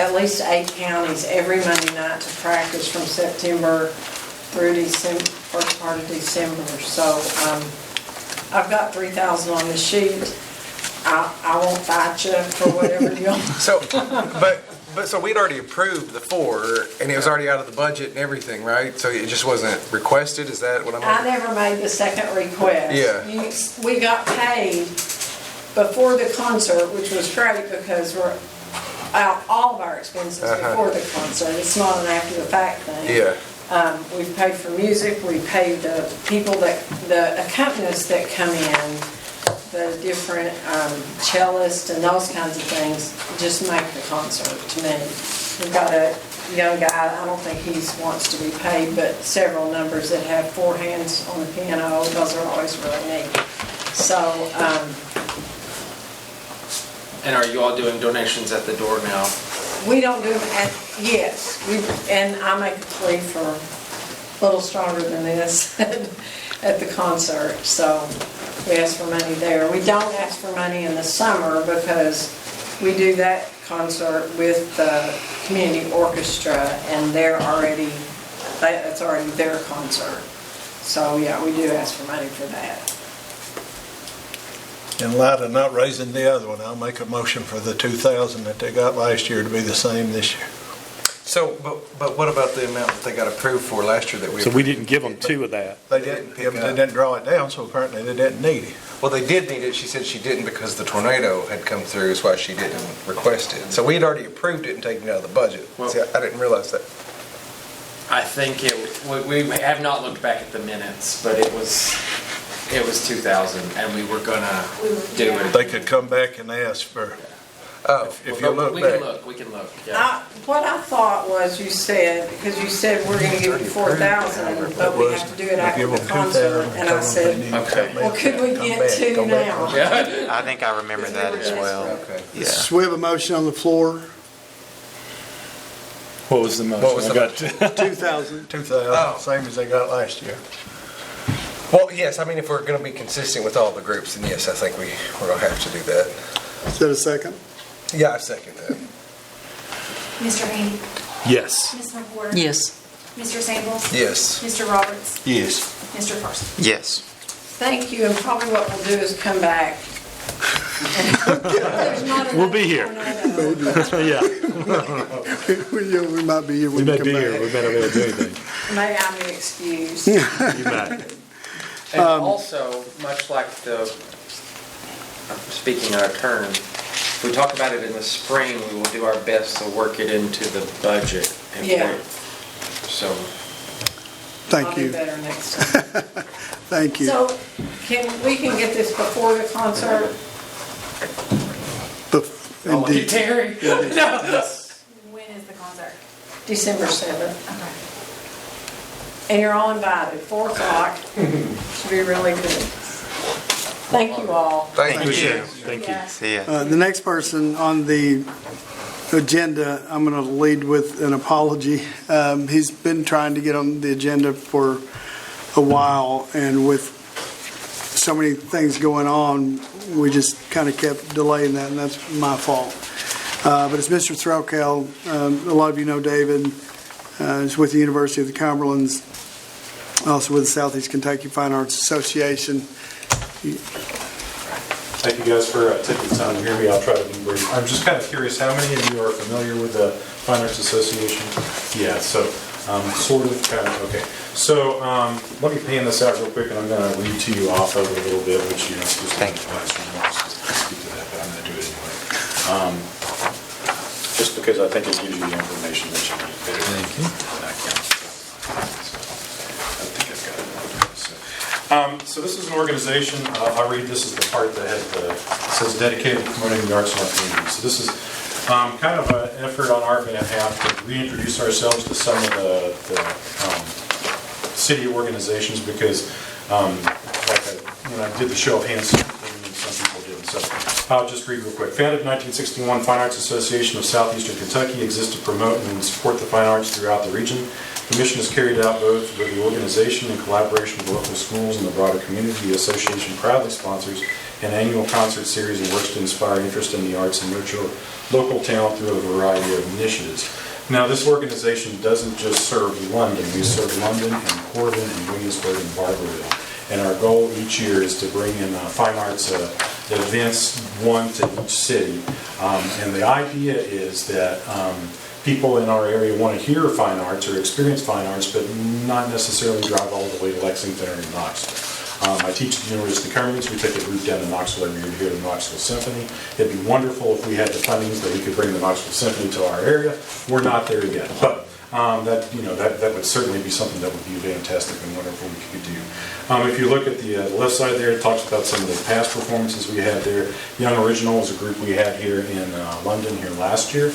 at least 8 counties every Monday night to practice from September through December, first part of December. So I've got $3,000 on the sheet. I won't fight you for whatever you want. So, but so we'd already approved the 4, and it was already out of the budget and everything, right? So it just wasn't requested. Is that what I'm? I never made the second request. Yeah. We got paid before the concert, which was great because we're out all of our expenses before the concert. It's not an after the fact thing. Yeah. We paid for music. We paid the people the accompanists that come in, the different cellists and those kinds of things just make the concert to me. We've got young guy, I don't think he wants to be paid, but several numbers that have four hands on the piano, those are always really neat. So, And are you all doing donations at the door now? we don't do them yes, and I make a plea for a little stronger than this at the concert, so we ask for money there. We don't ask for money in the summer because we do that concert with the community orchestra, and that's already their concert. So, yeah, we do ask for money for that. In light of not raising the other one, I'll make a motion for the 2,000 that they got last year to be the same this year. So, but what about the amount that they got approved for last year that we? So we didn't give them two of that. They didn't, they didn't draw it down, so apparently they didn't need it. Well, they did need it. She said she didn't because the tornado had come through. That's why she didn't request it. So we had already approved it and taken it out of the budget. Well- See, I didn't realize that. I think we have not looked back at the minutes, but it was 2,000 and we were gonna do it. They could come back and ask for, Oh, if you look We back. can look, yeah. What I thought was you said, because you said we're gonna give you 4,000, but we have to do it after Give the them concert, 2,000, and tell I them said, they need to Okay. come well, back, could we come get back, two come back. now? Yeah. I think I remember that as well. Okay. Yeah. So we have a motion on the floor, What was the motion? What was I the got 2,000. 2,000, same as they got last year. Well, yes, I mean, if we're going to be consistent with all the groups, then yes, I think we're going to have to do that. Is that a second? Yeah, I second that. Mr. Handy? Yes. Ms. McWhorter? Yes. Mr. Samples? Yes. Mr. Roberts? Yes. Mr. Carson? Yes. Thank you, and probably what we'll do is come back. We'll be here. Yeah, Yeah, we might be here we when you may come be here. back. We may not be able to do anything. May I be excused? You might. And also, much like speaking our turn, if we talk about it in the spring, we will do our best to work it into the budget. Yeah. So, Thank I'll do you, better next time. thank you. So, we can get this before the concert? Indeed. Terry? When is the concert? December 7th. Okay. And you're all invited, 4 o'clock. Should be really good. Thank you all. Thank you. Thank you. See ya. The next person on the agenda, I'm going to lead with an apology. He's been trying to get on the agenda for a while, and with so many things going on, we just kind of kept delaying that, and that's my fault. But it's Mr. Threlkel. A lot of you know David. He's with the University of the Cumberlands, also with the Southeast Kentucky Fine Arts Association. Thank you guys for taking the time to hear me. I'll try to be brief. I'm just kind of curious, how many of you are familiar with the Fine Arts Association? Yeah, so sort of, kind of, okay. So let me pan this out real quick, and I'm going to read to you off of it a little bit, which you're not supposed to do in the classroom. I'm not supposed to speak to that, but I'm going to do it anyway. Just because I think it gives you the information that you need. Thank you. I think I've got it. So this is an organization, I'll read this as the part that says dedicated to promoting the arts in our community. So this is kind of an effort on our behalf to reintroduce ourselves to some of the city organizations, because when I did the show of hands, some people didn't. So I'll just read real quick. Founded in 1961, Fine Arts Association of Southeastern Kentucky exists to promote and support the fine arts throughout the region. The mission is carried out both with the organization in collaboration with local schools and the broader community. The association proudly sponsors an annual concert series and works to inspire interest in the arts and nurture local talent through a variety of initiatives. Now, this organization doesn't just serve London. We serve London and Corbin and Williamsburg and Barberville. And our goal each year is to bring in fine arts events, one to each city. And the idea is that people in our area want to hear fine arts or experience fine arts, but not necessarily drive all the way to Lexington or Knoxville. I teach at the University of the Cumberlands. We take a group down to Knoxville every year to hear the Knoxville Symphony. It'd be wonderful if we had the fundings that we could bring the Knoxville Symphony to our area. We're not there yet, but that would certainly be something that would be fantastic and wonderful we could do. If you look at the left side there, it talks about some of the past performances we had there. Young Original is a group we had here in London here last year.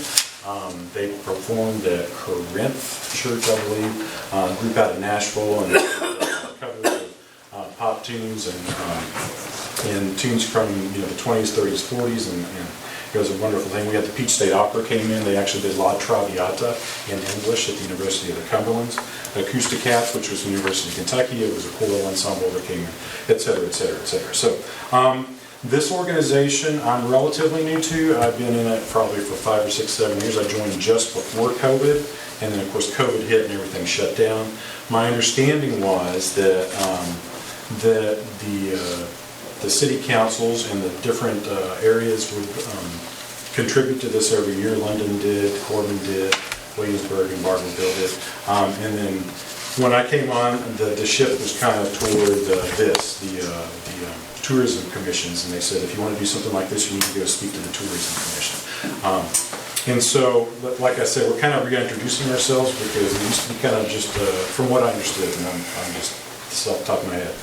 They performed at Corinth Church, I believe, a group out of Nashville, and covers of pop tunes and tunes from the 20s, 30s, 40s, and it was a wonderful thing. We had the Peach State Opera came in. They actually did La Traviata in English at the University of the Cumberlands. Acoustic Cats, which was the University of Kentucky, it was a choral ensemble that came in, et cetera, et cetera, et cetera. So this organization I'm relatively new to. I've been in it probably for 5 or 6, 7 years. I joined just before COVID, and then of course COVID hit and everything shut down. My understanding was that the city councils in the different areas would contribute to this every year. London did, Corbin did, Williamsburg and Barberville did. And then when I came on, the shift was kind of toward the tourism commissions, and they said, if you want to do something like this, you need to go speak to the tourism commission. And so, like I said, we're kind of reintroducing ourselves, because it used to be kind of just, from what I understood, and I'm just off the top of my head,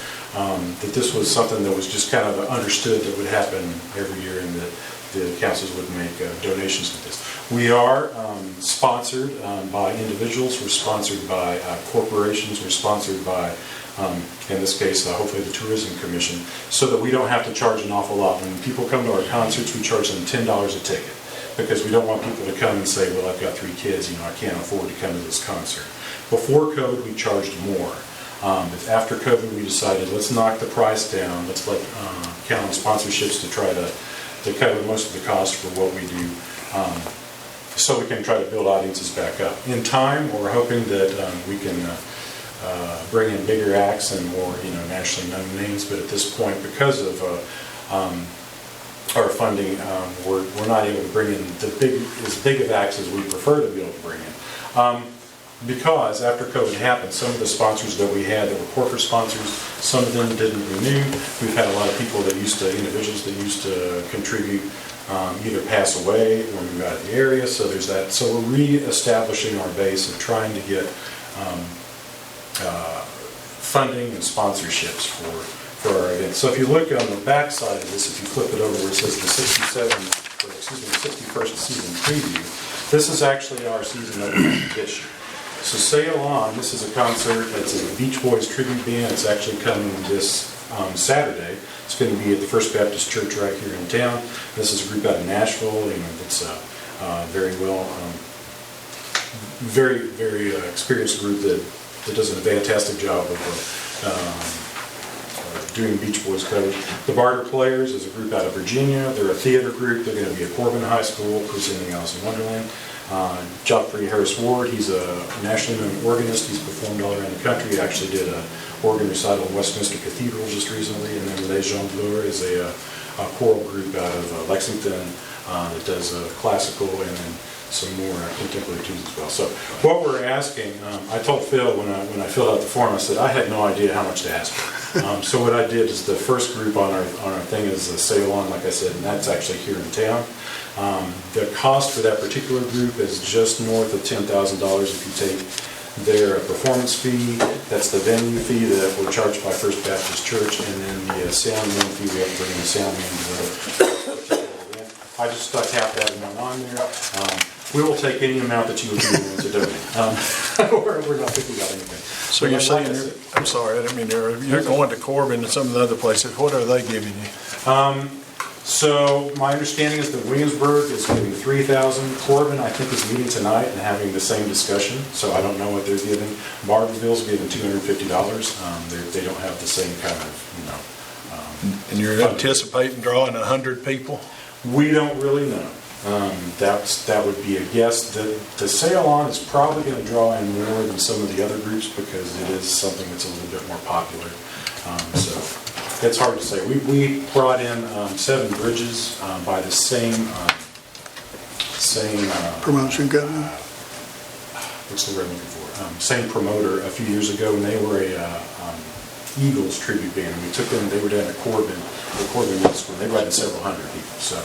that this was something that was just kind of understood that would happen every year, and that the councils would make donations to this. We are sponsored by individuals, we're sponsored by corporations, we're sponsored by, in this case, hopefully the Tourism Commission, so that we don't have to charge an awful lot. When people come to our concerts, we charge them $10 a ticket, because we don't want people to come and say, well, I've got 3 kids, I can't afford to come to this concert. Before COVID, we charged more. But after COVID, we decided, let's knock the price down, let's let count on sponsorships to try to cover most of the cost for what we do, so we can try to build audiences back up. In time, we're hoping that we can bring in bigger acts and more nationally known names, but at this point, because of our funding, we're not able to bring in as big of acts as we prefer to be able to bring in. Because after COVID happened, some of the sponsors that we had that were corporate sponsors, some of them didn't renew. We've had a lot of people individuals that used to contribute, either pass away or move out of the area, so there's that. So we're re-establishing our base of trying to get funding and sponsorships for our events. So if you look on the back side of this, if you flip it over where it says the 61st season preview, this is actually our season opening this year. So Sail On, this is a concert, it's a Beach Boys tribute band. It's actually coming this Saturday. It's going to be at the First Baptist Church right here in town. This is a group out of Nashville. It's a very very experienced group that does a fantastic job of doing Beach Boys covers. The Barter Players is a group out of Virginia. They're a theater group. They're going to be at Corbin High School presenting Alice in Wonderland. Joffrey Harris Ward, he's a nationally known organist. He's performed all around the country. He actually did an organ recital in Westminster Cathedral just recently. And then Les Jongleurs is a choral group out of Lexington that does classical and then some more contemporary tunes as well. So what we're asking, I told Phil when I filled out the form, I said I had no idea how much to ask for. So what I did is the first group on our thing is Sail On, like I said, and that's actually here in town. The cost for that particular group is just north of $10,000 if you take their performance fee. That's the venue fee that we're charged by First Baptist Church, and then the sound man fee. We have to bring in a sound man to the event. I just stuck half that amount on there. We will take any amount that you would be willing to donate. We're not thinking about anything. So you're saying, I'm sorry, I didn't mean to interrupt. You're going to Corbin and some of the other places. What are they giving you? So my understanding is that Williamsburg is giving $3,000. Corbin, I think, is meeting tonight and having the same discussion. So I don't know what they're giving. Barberville's giving $250. They don't have the same kind of, and you're anticipating drawing 100 people? We don't really know. That would be a guess. The Sail On is probably going to draw in more than some of the other groups because it is something that's a little bit more popular. So it's hard to say. We brought in 7 bridges by the same promotion company. What's the word I'm looking for? Same promoter a few years ago, and they were a Eagles tribute band. And we took them. They were down at Corbin Middle School. They brought in several hundred people. So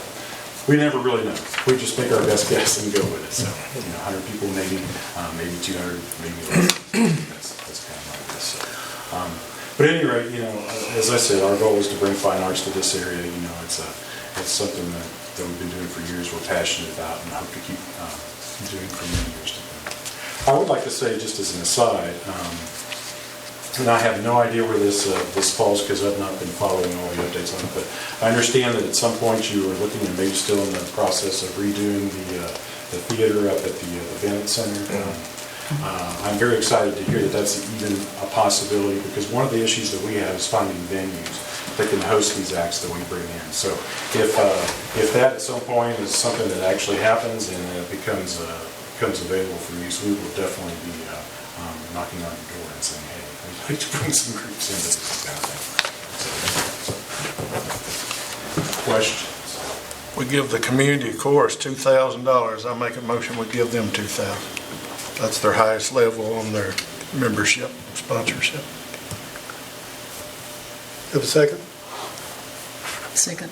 we never really know. We just make our best guess and go with it. So 100 people, maybe 200, maybe less. That's kind of like this. So, but at any rate, as I said, our goal is to bring fine arts to this area. It's something that we've been doing for years. We're passionate about, and hope to keep doing for many years to come. I would like to say, just as an aside, and I have no idea where this falls because I've not been following all the updates on it, but I understand that at some point you were looking and maybe still in the process of redoing the theater up at the Bennett Center. I'm very excited to hear that that's even a possibility, because one of the issues that we have is finding venues that can host these acts that we bring in. So if that at some point is something that actually happens and it becomes available for use, we will definitely be knocking on your door and saying, hey, we'd like to bring some groups into this kind of thing. Questions? We give the community chorus $2,000. I make a motion, we give them $2,000. That's their highest level on their membership, sponsorship. Have a second? Second.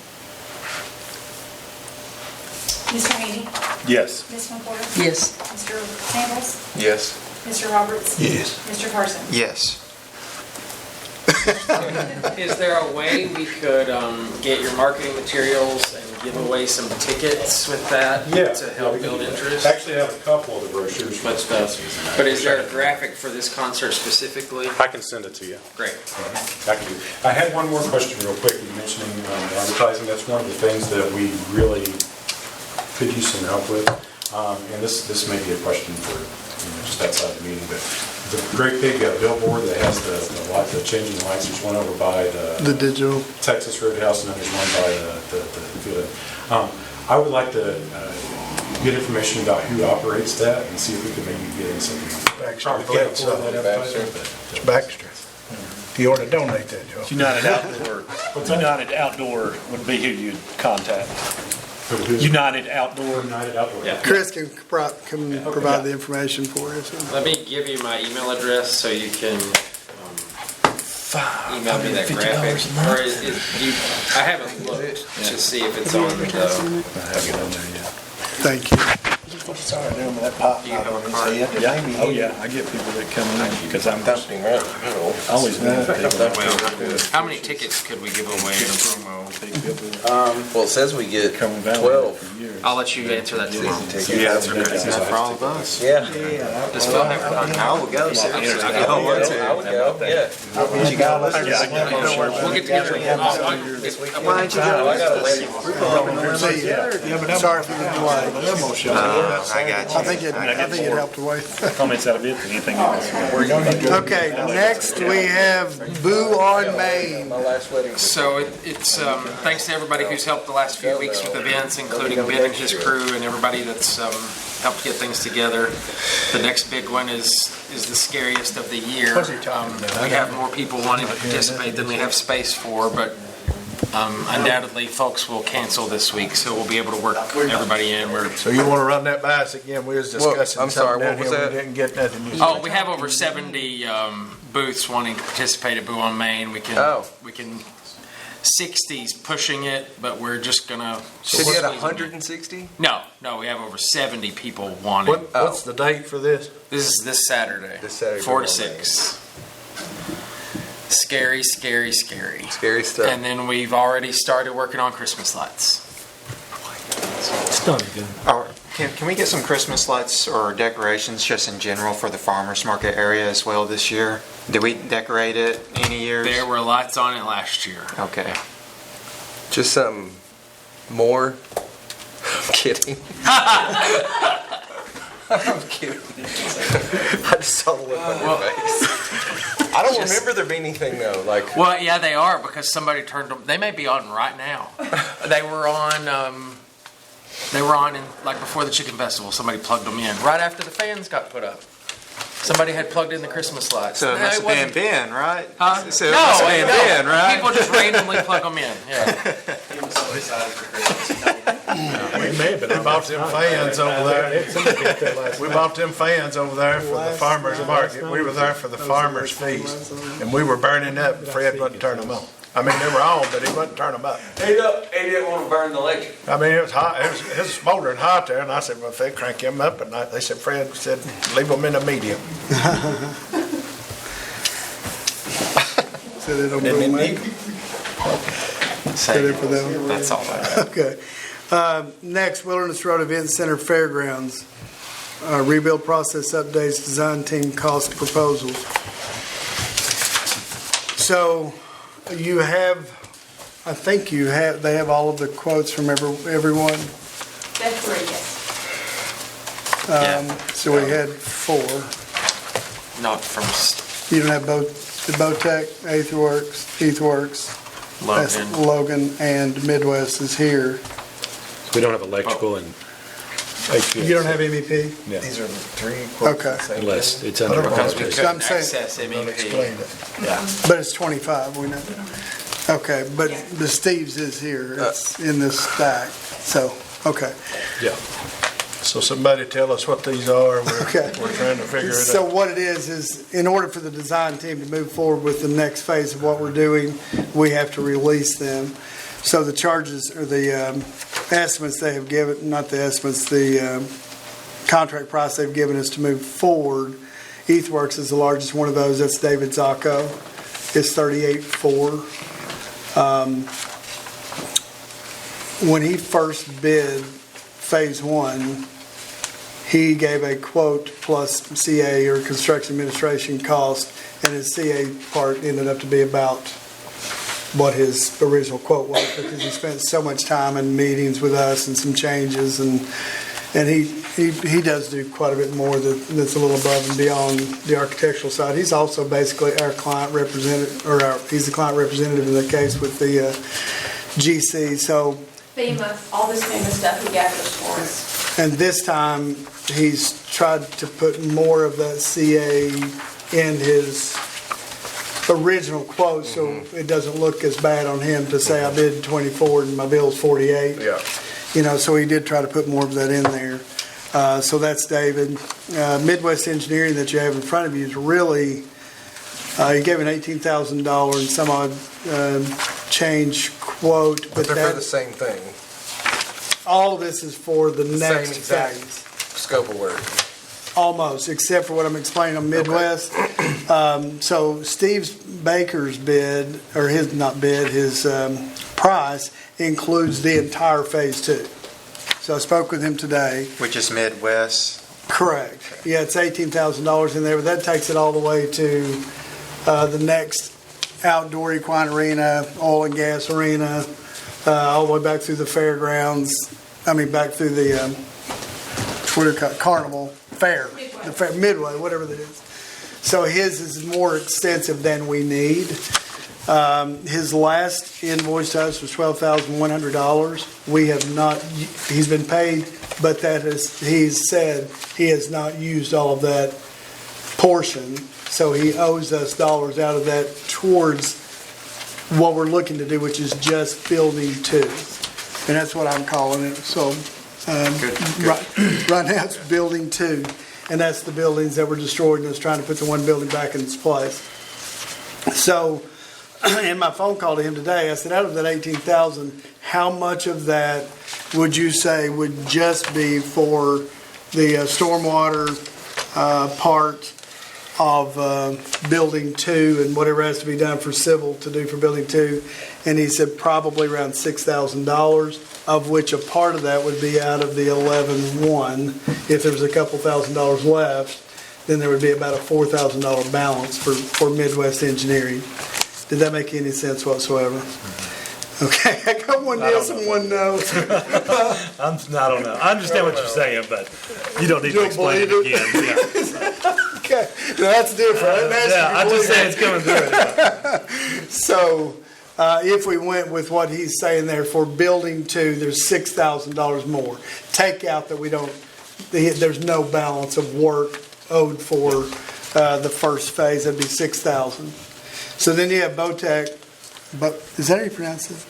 Mr. Haney? Yes. Ms. McCord? Yes. Mr. Samples? Yes. Mr. Roberts? Yes. Mr. Carson? Yes. Is there a way we could get your marketing materials and give away some tickets with that to help build interest? Actually, I have a couple of the brochures. But is there a graphic for this concert specifically? I can send it to you. Great. I can do. I had one more question real quick. You mentioning advertising. That's one of the things that we really could use some help with. And this may be a question for just outside the meeting, but the great big billboard that has the changing lights. There's one over by The digital. Texas Roadhouse, and then there's one by the field. I would like to get information about who operates that and see if we could maybe get in something. Baxter. Probably can't afford that advertising, but It's Baxter. You ought to donate that, Joe. United Outdoor would be who you'd contact. United Outdoor. Yeah. Chris can provide the information for you. So. Let me give you my email address so you can email me that graphic. Or I haven't looked to see if it's on the. Thank you. Sorry, doing that pop. Do you have a card? Yeah. Oh, yeah. I get people that come in because I'm always How many tickets could we give away in a promo? Well, it says we get 12. I'll let you answer that too. Yeah, That's for all of us. Yeah. Does Phil have a contact? I will go, seriously. I would go, yeah. We'll get together. Why don't you go? I got a lady. Sorry for the delay. I got you. I think it helped away. comments out of it than anything else. Okay, next we have Boo on Main. So it's thanks to everybody who's helped the last few weeks with events, including Ben and his crew and everybody that's helped get things together. The next big one is the scariest of the year. We have more people wanting to participate than we have space for, but undoubtedly folks will cancel this week, so we'll be able to work everybody in. So you want to run that by us again? We was discussing I'm sorry, something down what was here. that? We didn't get nothing. Oh, we have over 70 booths wanting to participate at Boo on Main. We can 60's pushing it, but we're just gonna. So you had 160? No, we have over 70 people wanting. What's the date for this? This is this Saturday. 4 to 6. Scary, scary, scary. Scary stuff. And then we've already started working on Christmas lights. Can we get some Christmas lights or decorations just in general for the farmers market area as well this year? Did we decorate it any years? There were lights on it last year. Okay. Just something more. I'm kidding. I'm kidding. I just saw the look on your face. I don't remember there being anything though. Well, yeah, they are because somebody turned them. They may be on right now. They were on. They were on before the chicken festival. Somebody plugged them in right after the fans got put up. Somebody had plugged in the Christmas lights. So it must have been Ben, right? Huh? So it must have been Ben, right? People just randomly plug them in. Yeah. We bought them fans over there. We bought them fans over there for the farmers market. We were there for the farmers feast, and we were burning up. Fred wouldn't turn them on. I mean, they were on, but he wouldn't turn them up. He didn't want to burn the electric. I mean, it was hot. It was smoldering hot there, and I said, "Well, if they crank him up at night," they said, "Fred said, leave them in a medium." Said it on Boo Main. Said it for them. That's all I got. Okay. Next, Wilderness Road Event Center Fairgrounds. rebuild process updates, design team cost proposals. So you have, I think they have all of the quotes from everyone. That's three, yes. So we had 4. Not from You don't have both, the Botec, Heathworks, that's Logan. Logan, and Midwest is here. We don't have electrical and HVAC. You don't have MEP? Yeah, These are the 3 quotes. Okay. unless it's under. Because we So I'm couldn't saying- access MEP. Yeah. But it's 25, we know. Okay, but the Steve's is here, it's in this stack, so, okay. Yeah. So somebody tell us what these are. Okay. We're trying to figure it So out. what it is in order for the design team to move forward with the next phase of what we're doing, we have to release them. So the charges, or the estimates they have given, not the estimates, the contract price they've given us to move forward, Heathworks is the largest one of those, that's David Zacco. It's $38,400. When he first bid Phase 1, he gave a quote plus CA, or construction administration cost, and his CA part ended up to be about what his original quote was, because he spent so much time in meetings with us and some changes, and he does do quite a bit more that's a little above and beyond the architectural side. He's also basically our client representative, he's the client representative in the case with the GC. So FEMA, all this FEMA stuff he gathers for us. And this time, he's tried to put more of that CA in his original quote, so it doesn't look as bad on him to say I bid 24 and my bill's 48. Yeah. You know, so he did try to put more of that in there. So that's David. Midwest Engineering that you have in front of you is really, he gave an $18,000 and some odd change quote. But they're for the same thing, all of this is for the same next exact phase. scope of work. Almost, except for what I'm explaining on Midwest. So Steve's Baker's bid, or his, not bid, his price includes the entire Phase 2. So I spoke with him today. Which is Midwest. Correct. Yeah, it's $18,000 in there, but that takes it all the way to the next outdoor equine arena, oil and gas arena, all the way back through the fairgrounds. Back through the, what do you call it, carnival, fair, the fair, Midway, whatever that is. So his is more extensive than we need. His last invoice to us was $12,100. We have not, he's been paid, but he's said he has not used all of that portion. So he owes us dollars out of that towards what we're looking to do, which is just building 2. And that's what I'm calling it. So right now it's building 2. And that's the buildings that were destroyed, and it's trying to put the one building back in its place. So in my phone call to him today, I said, out of that $18,000, how much of that would you say would just be for the stormwater part of building 2 and whatever has to be done for civil to do for building 2? And he said probably around $6,000, of which a part of that would be out of the 11-1. If there was a couple $1,000s left, then there would be about a $4,000 balance for Midwest Engineering. Did that make any sense whatsoever? Okay, I got one yes and one no. I don't know. I understand what you're saying, but you don't need to explain it again. Yeah. Okay, now that's different. I'm just saying it's coming through. So, if we went with what he's saying there for building 2, there's $6,000 more. Take out that there's no balance of work owed for the first phase. That'd be $6,000. So then you have Botec. Is that how you pronounce it?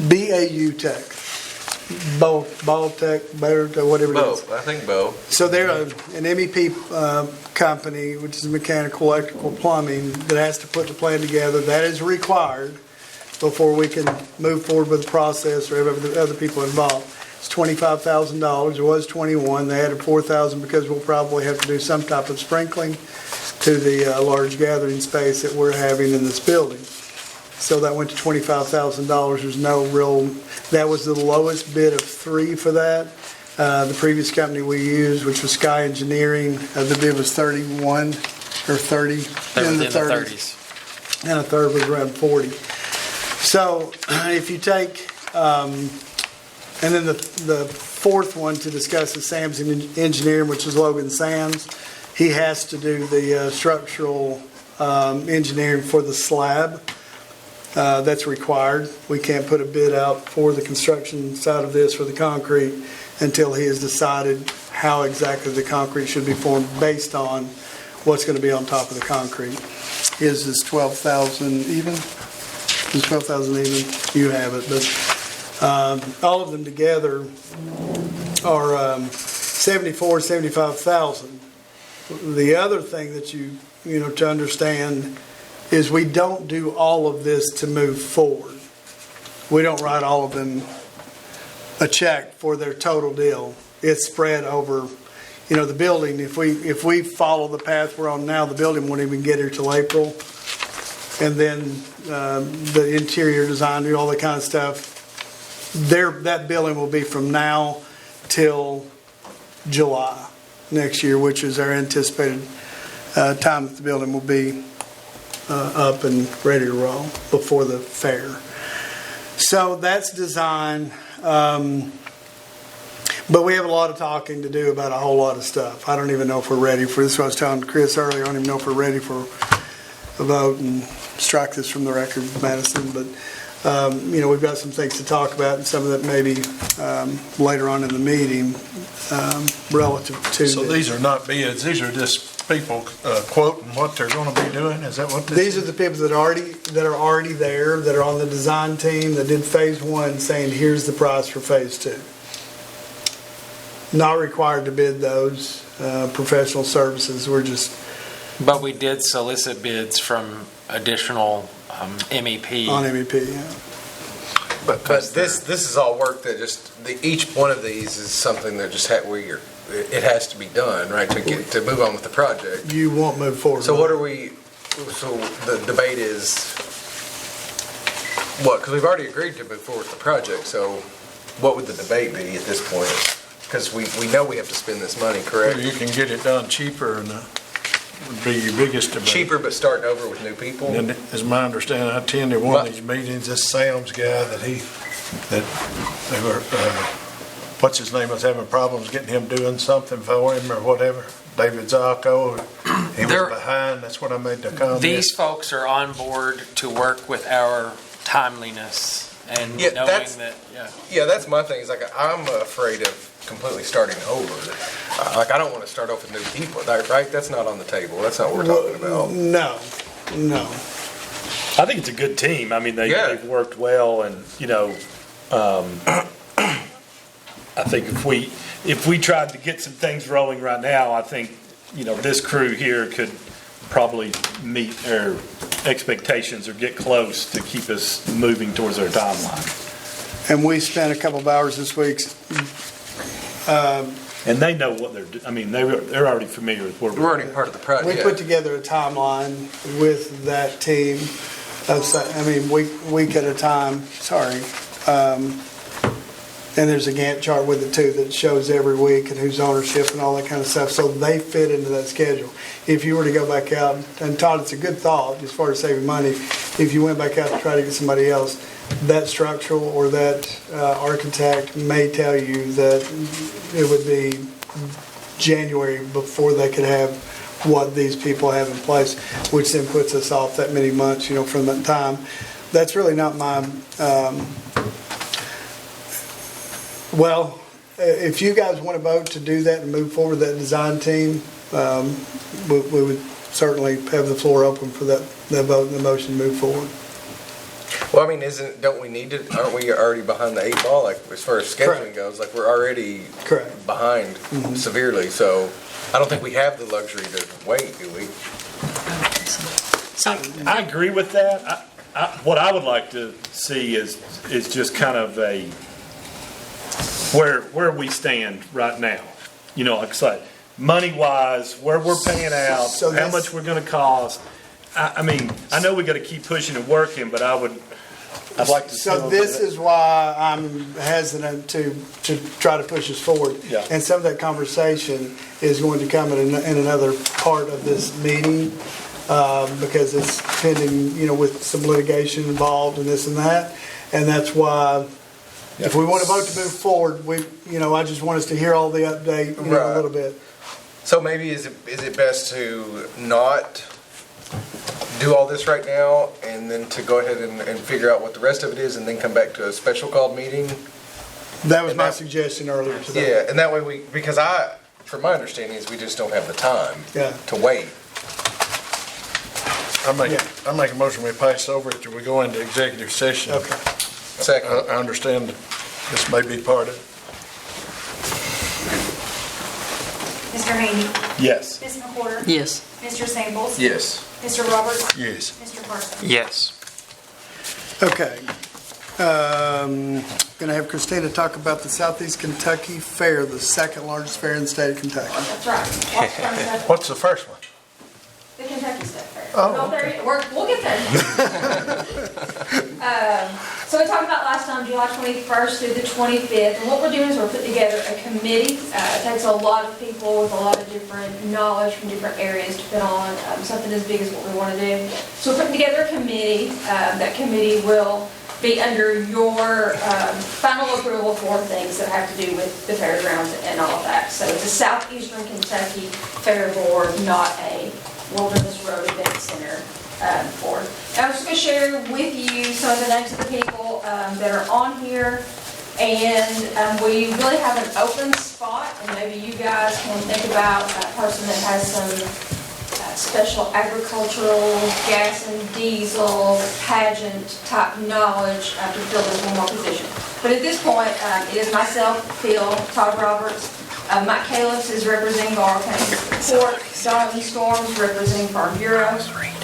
BAU Tech. Baltech, whatever it is. I think Bo. So they're an MEP company, which is mechanical, electrical, plumbing, that has to put the plan together. That is required before we can move forward with the process or have other people involved. It's $25,000. It was $21,000. They added $4,000 because we'll probably have to do some type of sprinkling to the large gathering space that we're having in this building. So that went to $25,000. There's no real, that was the lowest bid of 3 for that. The previous company we used, which was Sky Engineering, the bid was 31 or 30. They're within the 30s. And a third was around 40. So if you take, and then the fourth one to discuss is Sam's Engineering, which is Logan Sam's. He has to do the structural engineering for the slab. That's required. We can't put a bid out for the construction side of this for the concrete until he has decided how exactly the concrete should be formed based on what's going to be on top of the concrete. His is 12,000 even? Is 12,000 even? You have it, but all of them together are 74, 75,000. The other thing that you to understand is we don't do all of this to move forward. We don't write all of them a check for their total deal. It's spread over, the building. If we follow the path we're on now, the building won't even get here till April. And then the interior design, do all that kind of stuff. That building will be from now till July next year, which is our anticipated time that the building will be up and ready to roll before the fair. So that's design. But we have a lot of talking to do about a whole lot of stuff. I don't even know if we're ready for this. What I was telling Chris earlier, I don't even know if we're ready for a vote, and strike this from the record, Madison. But, we've got some things to talk about, and some of that maybe later on in the meeting relative to. So these are not bids, these are just people quoting what they're going to be doing? Is that what this These is? are the people that are already there, that are on the design team, that did phase one, saying, here's the price for phase two. Not required to bid those professional services. We're just But we did solicit bids from additional MEP. on MEP. Yeah. But this is all work that each one of these is something that just it has to be done, right, to move on with the project. You won't move forward. So so the debate is what? Because we've already agreed to move forward with the project. So what would the debate be at this point? Because we know we have to spend this money, correct? You can get it done cheaper, and would be your biggest debate. Cheaper, but starting over with new people. And as my understanding, I attended one of these meetings, this Sam's guy that they were, what's his name, was having problems getting him doing something for him or whatever. David Zacco, he was behind, that's what I made the comment. These folks are on board to work with our timeliness and knowing that. Yeah, that's my thing. Is like I'm afraid of completely starting over. I don't want to start off with new people, right? That's not on the table. That's not what we're talking about. No. I think it's a good team. I mean, they've worked well, and I think if we tried to get some things rolling right now, I think this crew here could probably meet their expectations or get close to keep us moving towards our timeline. And we spent a couple of hours this week. And they know what they're doing. I mean, they're already familiar with what we're already part of the project. We put together a timeline with that team week at a time. Sorry. And there's a Gantt chart with it too that shows every week and whose ownership and all that kind of stuff. So they fit into that schedule. If you were to go back out, and Todd, it's a good thought as far as saving money. If you went back out to try to get somebody else, that structural or that architect may tell you that it would be January before they could have what these people have in place, which then puts us off that many months, from that time. That's really not my. Well, if you guys want to vote to do that and move forward that design team, we would certainly have the floor open for that vote and the motion to move forward. Well, I mean, don't we need to? Aren't we already behind the 8 ball? Like as far as scheduling goes, like we're already behind severely. So I don't think we have the luxury to wait, do we? I agree with that. What I would like to see is just kind of a where we stand right now. Like I said, money wise, where we're paying out, how much we're going to cost. I mean, I know we got to keep pushing and working, but I would I'd like to. So this is why I'm hesitant to try to push us forward. Yeah. And some of that conversation is going to come in another part of this meeting, because it's pending, with some litigation involved and this and that. And that's why, if we want to vote to move forward, I just want us to hear all the update, a Right. little bit. So maybe is it best to not do all this right now and then to go ahead and figure out what the rest of it is and then come back to a special called meeting? That was my suggestion earlier today. Yeah, and that way because from my understanding is we just don't have the time Yeah. to wait. I make a motion we pass over it till we go into executive session. Okay. Second. I understand this may be part of it. Mr. Haney. Yes. Ms. McWhorter. Yes. Mr. Samples. Yes. Mr. Roberts. Yes. Mr. Parsons. Yes. Okay. Going to have Christina talk about the Southeast Kentucky Fair, the second largest fair in the state of Kentucky. That's right. Lots of fun stuff. What's the first one? The Kentucky State Fair. Oh, Not there yet. We'll get there. So we talked about last time, July 21st through the 25th, and what we're doing is we're putting together a committee. It takes a lot of people with a lot of different knowledge from different areas to put on something as big as what we want to do. So we're putting together a committee. That committee will be under your final approval for things that have to do with the fairgrounds and all of that. So it's a Southeastern Kentucky Fair Board, not a Wilderness Road Event Center board. And I'm just going to share with you some of the names of the people that are on here. And we really have an open spot, and maybe you guys can think about a person that has some special agricultural, gas and diesel, pageant type knowledge to fill this one more position. But at this point, it is myself, Phil, Todd Roberts, Mike Calebs is representing Laurel County Court, Donald Storms representing Farm Bureau,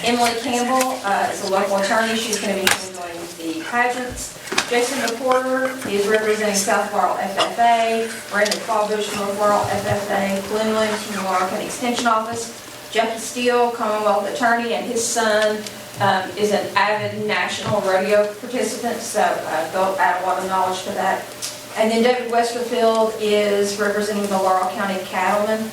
Emily Campbell is a local attorney, she's going to be handling the pageants. Jason McWhorter is representing South Laurel FFA, Brandon Fallbush, North Laurel FFA, Glenn Williams from the Laurel County Extension Office, Jackie Steele, Commonwealth attorney, and his son is an avid national rodeo participant, so they'll add a lot of knowledge to that. And then David Westerfield is representing the Laurel County Cattlemen.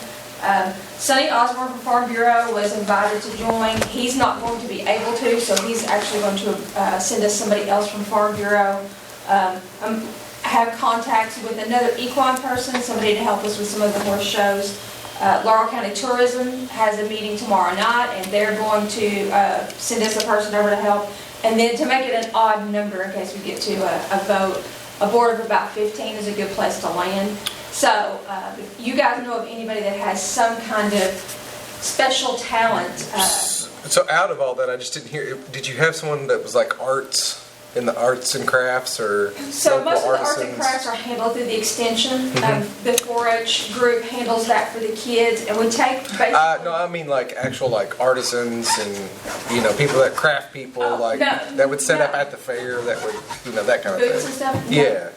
Sonny Osborne from Farm Bureau was invited to join. He's not going to be able to, so he's actually going to send us somebody else from Farm Bureau. I have contacts with another equine person, somebody to help us with some of the horse shows. Laurel County Tourism has a meeting tomorrow night, and they're going to send us a person over to help. And then to make it an odd number in case we get to a vote, a board of about 15 is a good place to land. So if you guys know of anybody that has some kind of special talent. So out of all that, I just didn't hear, did you have someone that was like in the arts and crafts or So local most of the arts and artisans? crafts are handled through the extension. The 4-H group handles that for the kids, and we take basically. No, I mean like actual like artisans and, people that craft people that would set up at the fair, that would, that kind of Booths and thing. stuff? Yeah.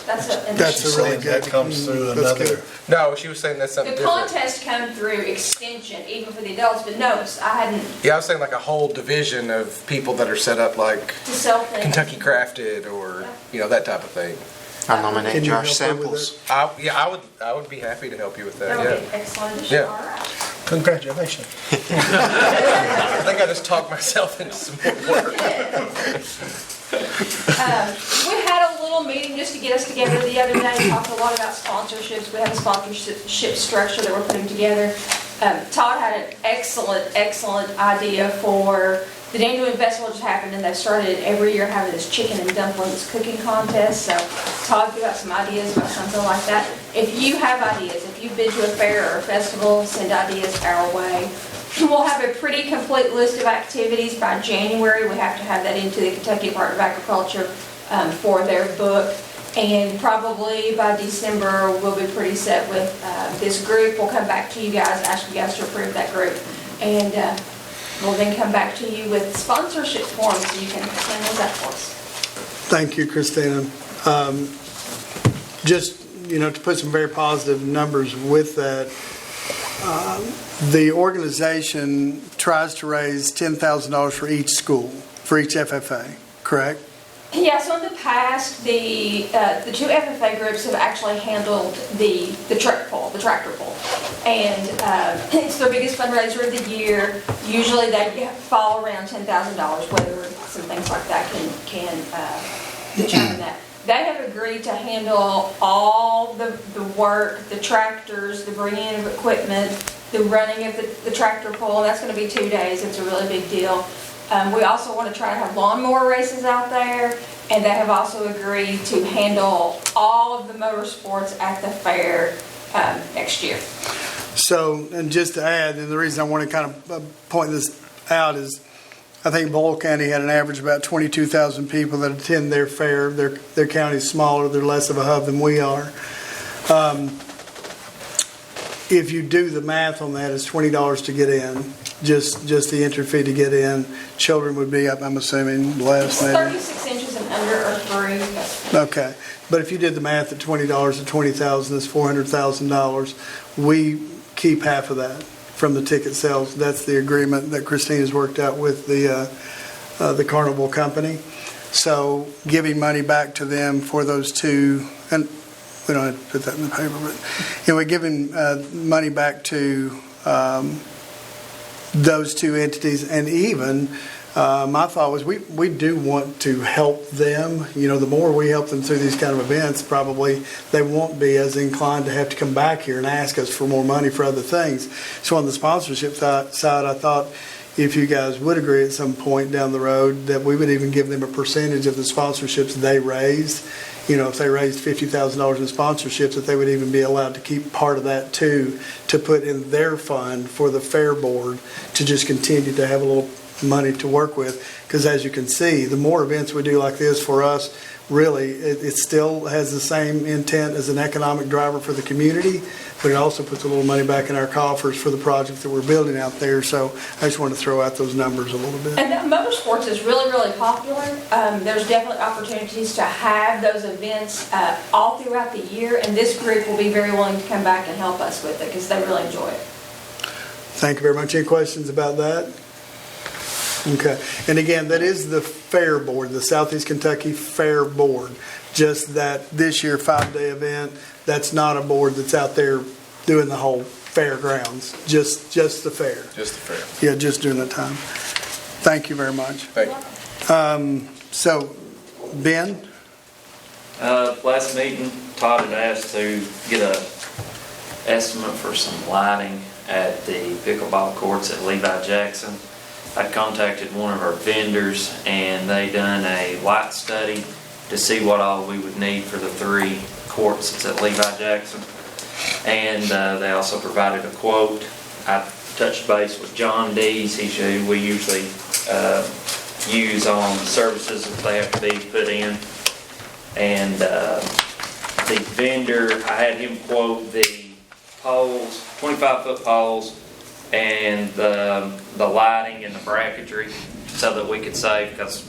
That's a really Saying that good. comes through That's another. good. No, she was saying that's something The different. contest come through extension, even for the adults, but no, I hadn't Yeah, I was saying like a whole division of people that are set up like to sell things. Kentucky Crafted or, that type of thing. I nominate Can you Josh help her with Samples. I would be happy to help you with That that, would yeah. be excellent. Yeah. All right. Congratulations. I think I just talked myself into some more work. We had a little meeting just to get us together the other day, talked a lot about sponsorships. We have a sponsorship structure that we're putting together. Todd had an excellent idea for the Dandelion Festival just happened, and they've started every year having this chicken and dumplings cooking contest. So Todd threw out some ideas about something like that. If you have ideas, if you've been to a fair or a festival, send ideas our way. We'll have a pretty complete list of activities by January. We have to have that into the Kentucky Department of Agriculture for their book. And probably by December, we'll be pretty set with this group. We'll come back to you guys, ask you guys to approve that group. And we'll then come back to you with sponsorship forms so you can send those out for us. Thank you, Christina. Just, to put some very positive numbers with that, the organization tries to raise $10,000 for each school, for each FFA, correct? Yeah, so in the past, the two FFA groups have actually handled the truck pull, the tractor pull. And it's their biggest fundraiser of the year. Usually they fall around $10,000, whether some things like that can determine that. They have agreed to handle all the work, the tractors, the bringing in of equipment, the running of the tractor pull, and that's going to be 2 days. It's a really big deal. We also want to try to have lawnmower races out there, and they have also agreed to handle all of the motorsports at the fair next year. So, and just to add, and the reason I want to kind of point this out is, I think Boyle County had an average of about 22,000 people that attend their fair. Their county's smaller, they're less of a hub than we are. If you do the math on that, it's $20 to get in, just the entry fee to get in. Children would be up, I'm assuming, less maybe. 36 inches and under are free. Okay, but if you did the math at $20 to 20,000, that's $400,000. We keep half of that from the ticket sales. That's the agreement that Christine has worked out with the Carnival company. So giving money back to them for those two, and we don't have to put that in the paper, but anyway, giving money back to those two entities, and even my thought was we do want to help them. You know, the more we help them through these kind of events, probably they won't be as inclined to have to come back here and ask us for more money for other things. So on the sponsorship side, I thought if you guys would agree at some point down the road that we would even give them a percentage of the sponsorships they raised. You know, if they raised $50,000 in sponsorships, that they would even be allowed to keep part of that too, to put in their fund for the fair board to just continue to have a little money to work with. Because as you can see, the more events we do like this for us, really, it still has the same intent as an economic driver for the community, but it also puts a little money back in our coffers for the project that we're building out there. So I just want to throw out those numbers a little bit. And motorsports is really, really popular. There's definitely opportunities to have those events all throughout the year, and this group will be very willing to come back and help us with it because they really enjoy it. Thank you very much. Any questions about that? Okay. And again, that is the Fair Board, the Southeast Kentucky Fair Board. Just that this year 5-day event, that's not a board that's out there doing the whole fairgrounds, just the fair. Just the fair. Yeah, just during that time. Thank you very much. Thank you. So, Ben? Last meeting, Todd had asked to get a estimate for some lighting at the pickleball courts at Levi Jackson. I contacted one of our vendors and they done a light study to see what all we would need for the 3 courts that's at Levi Jackson. And they also provided a quote. I touched base with John Dees. He's who we usually use on services if they have to be put in. And the vendor, I had him quote the poles, 25-foot poles, and the lighting and the bracketry so that we could save, because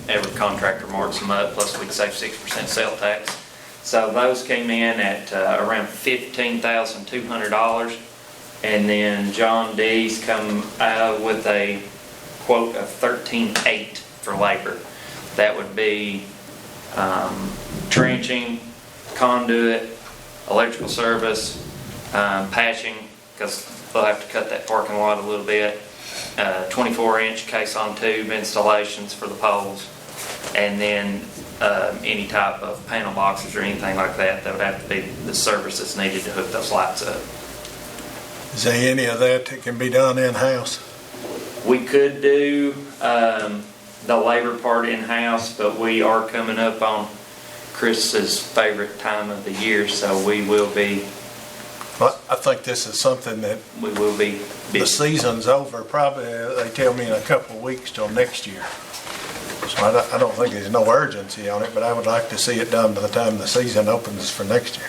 every contractor marks them up, plus we could save 6% sale tax. So those came in at around $15,200. And then John Dees come out with a quote of $13,800 for labor. That would be trenching, conduit, electrical service, patching, because they'll have to cut that parking lot a little bit, 24-inch caisson tube installations for the poles, and then any type of panel boxes or anything like that, that would have to be the service that's needed to hook those lights up. Is there any of that can be done in-house? We could do the labor part in-house, but we are coming up on Chris's favorite time of the year, so we will be. Well, I think this is something that we will be busy. The season's over, probably, they tell me, in a couple of weeks till next year. So I don't think there's no urgency on it, but I would like to see it done by the time the season opens for next year.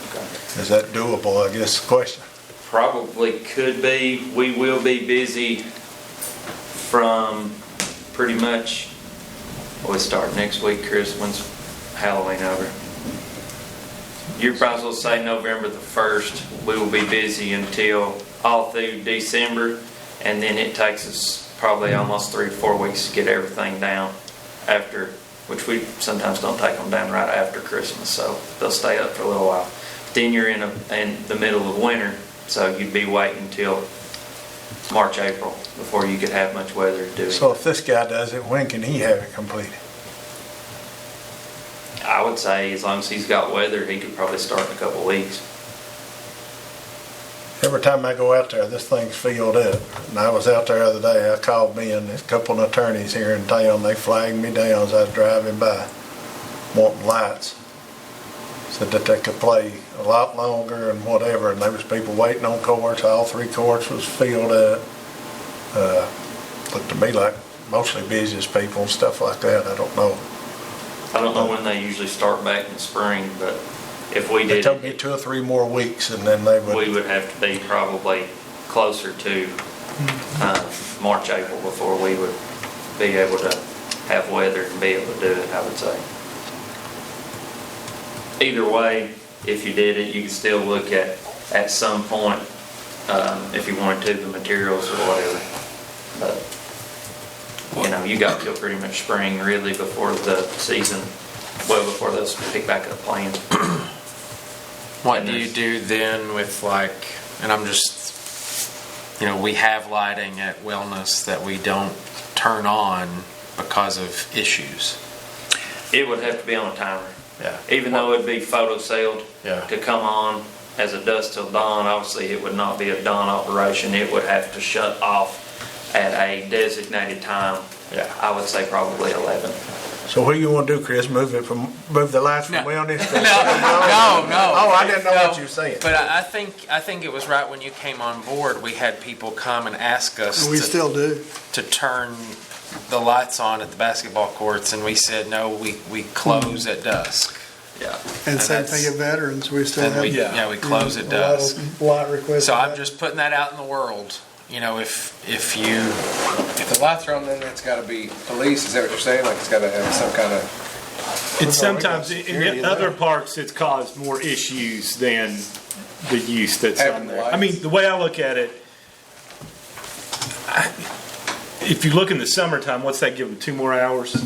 Okay. Is that doable, I guess, the question? Probably could be. We will be busy from pretty much, we start next week, Chris. When's Halloween over? You're probably supposed to say November the 1st. We will be busy until all through December, and then it takes us probably almost 3 to 4 weeks to get everything down after which we sometimes don't take them down right after Christmas, so they'll stay up for a little while. Then you're in the middle of winter, so you'd be waiting until March, April before you could have much weather to do it. So if this guy does it, when can he have it completed? I would say as long as he's got weather, he could probably start in a couple of weeks. Every time I go out there, this thing's filled up. And I was out there the other day, I called me and a couple of attorneys here in town, they flagged me down as I was driving by, wanting lights. Said that they could play a lot longer and whatever, and there was people waiting on courts, all 3 courts was filled up. Looked to me like mostly business people and stuff like that, I don't know. I don't know when they usually start back in spring, but if we They did, told me 2 or 3 more weeks and then they would. we would have to be probably closer to March, April before we would be able to have weather and be able to do it, I would say. Either way, if you did it, you could still look at some point, if you wanted to, the materials or whatever. But, you got till pretty much spring really before the season, well before those pick back up playing. What do you do then with and I'm just, we have lighting at Wellness that we don't turn on because of issues. It would have to be on a timer. Yeah. Even though it'd be photo sealed Yeah. to come on as it does till dawn, obviously it would not be a dawn operation. It would have to shut off at a designated time. Yeah. I would say probably 11. So what do you want to do, Chris? Move the lights from No. wellness? No. Oh, I didn't know what you were saying. But I think it was right when you came on board, we had people come and ask us We still do. to turn the lights on at the basketball courts, and we said, no, we close at dusk. Yeah. And same that's- thing at Veterans, we still And have. we close at a lot of dusk. Light requests. So I'm just putting that out in the world. If the lights are on, then it's gotta be police, is that what you're saying? Like, it's gotta have some kind of. It's sometimes, in Security other there. parks, it's caused more issues than the use that's Having on the there. I lights. mean, the way I look at it, if you look in the summertime, what's that give them, 2 more hours a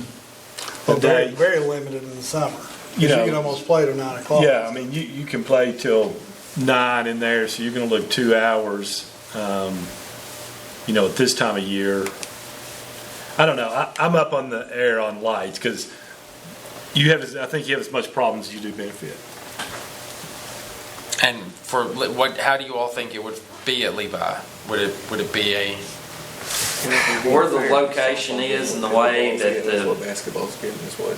Well, very, day? very limited in the summer. 'Cause You you know. can almost play till 9 o'clock. Yeah, I mean, you can play till 9 in there, so you're gonna look 2 hours, at this time of year. I don't know, I'm up on the air on lights, because I think you have as much problems as you do benefit. And how do you all think it would be at Levi? Would it be a? Where the location is and the way that the basketball's getting is what.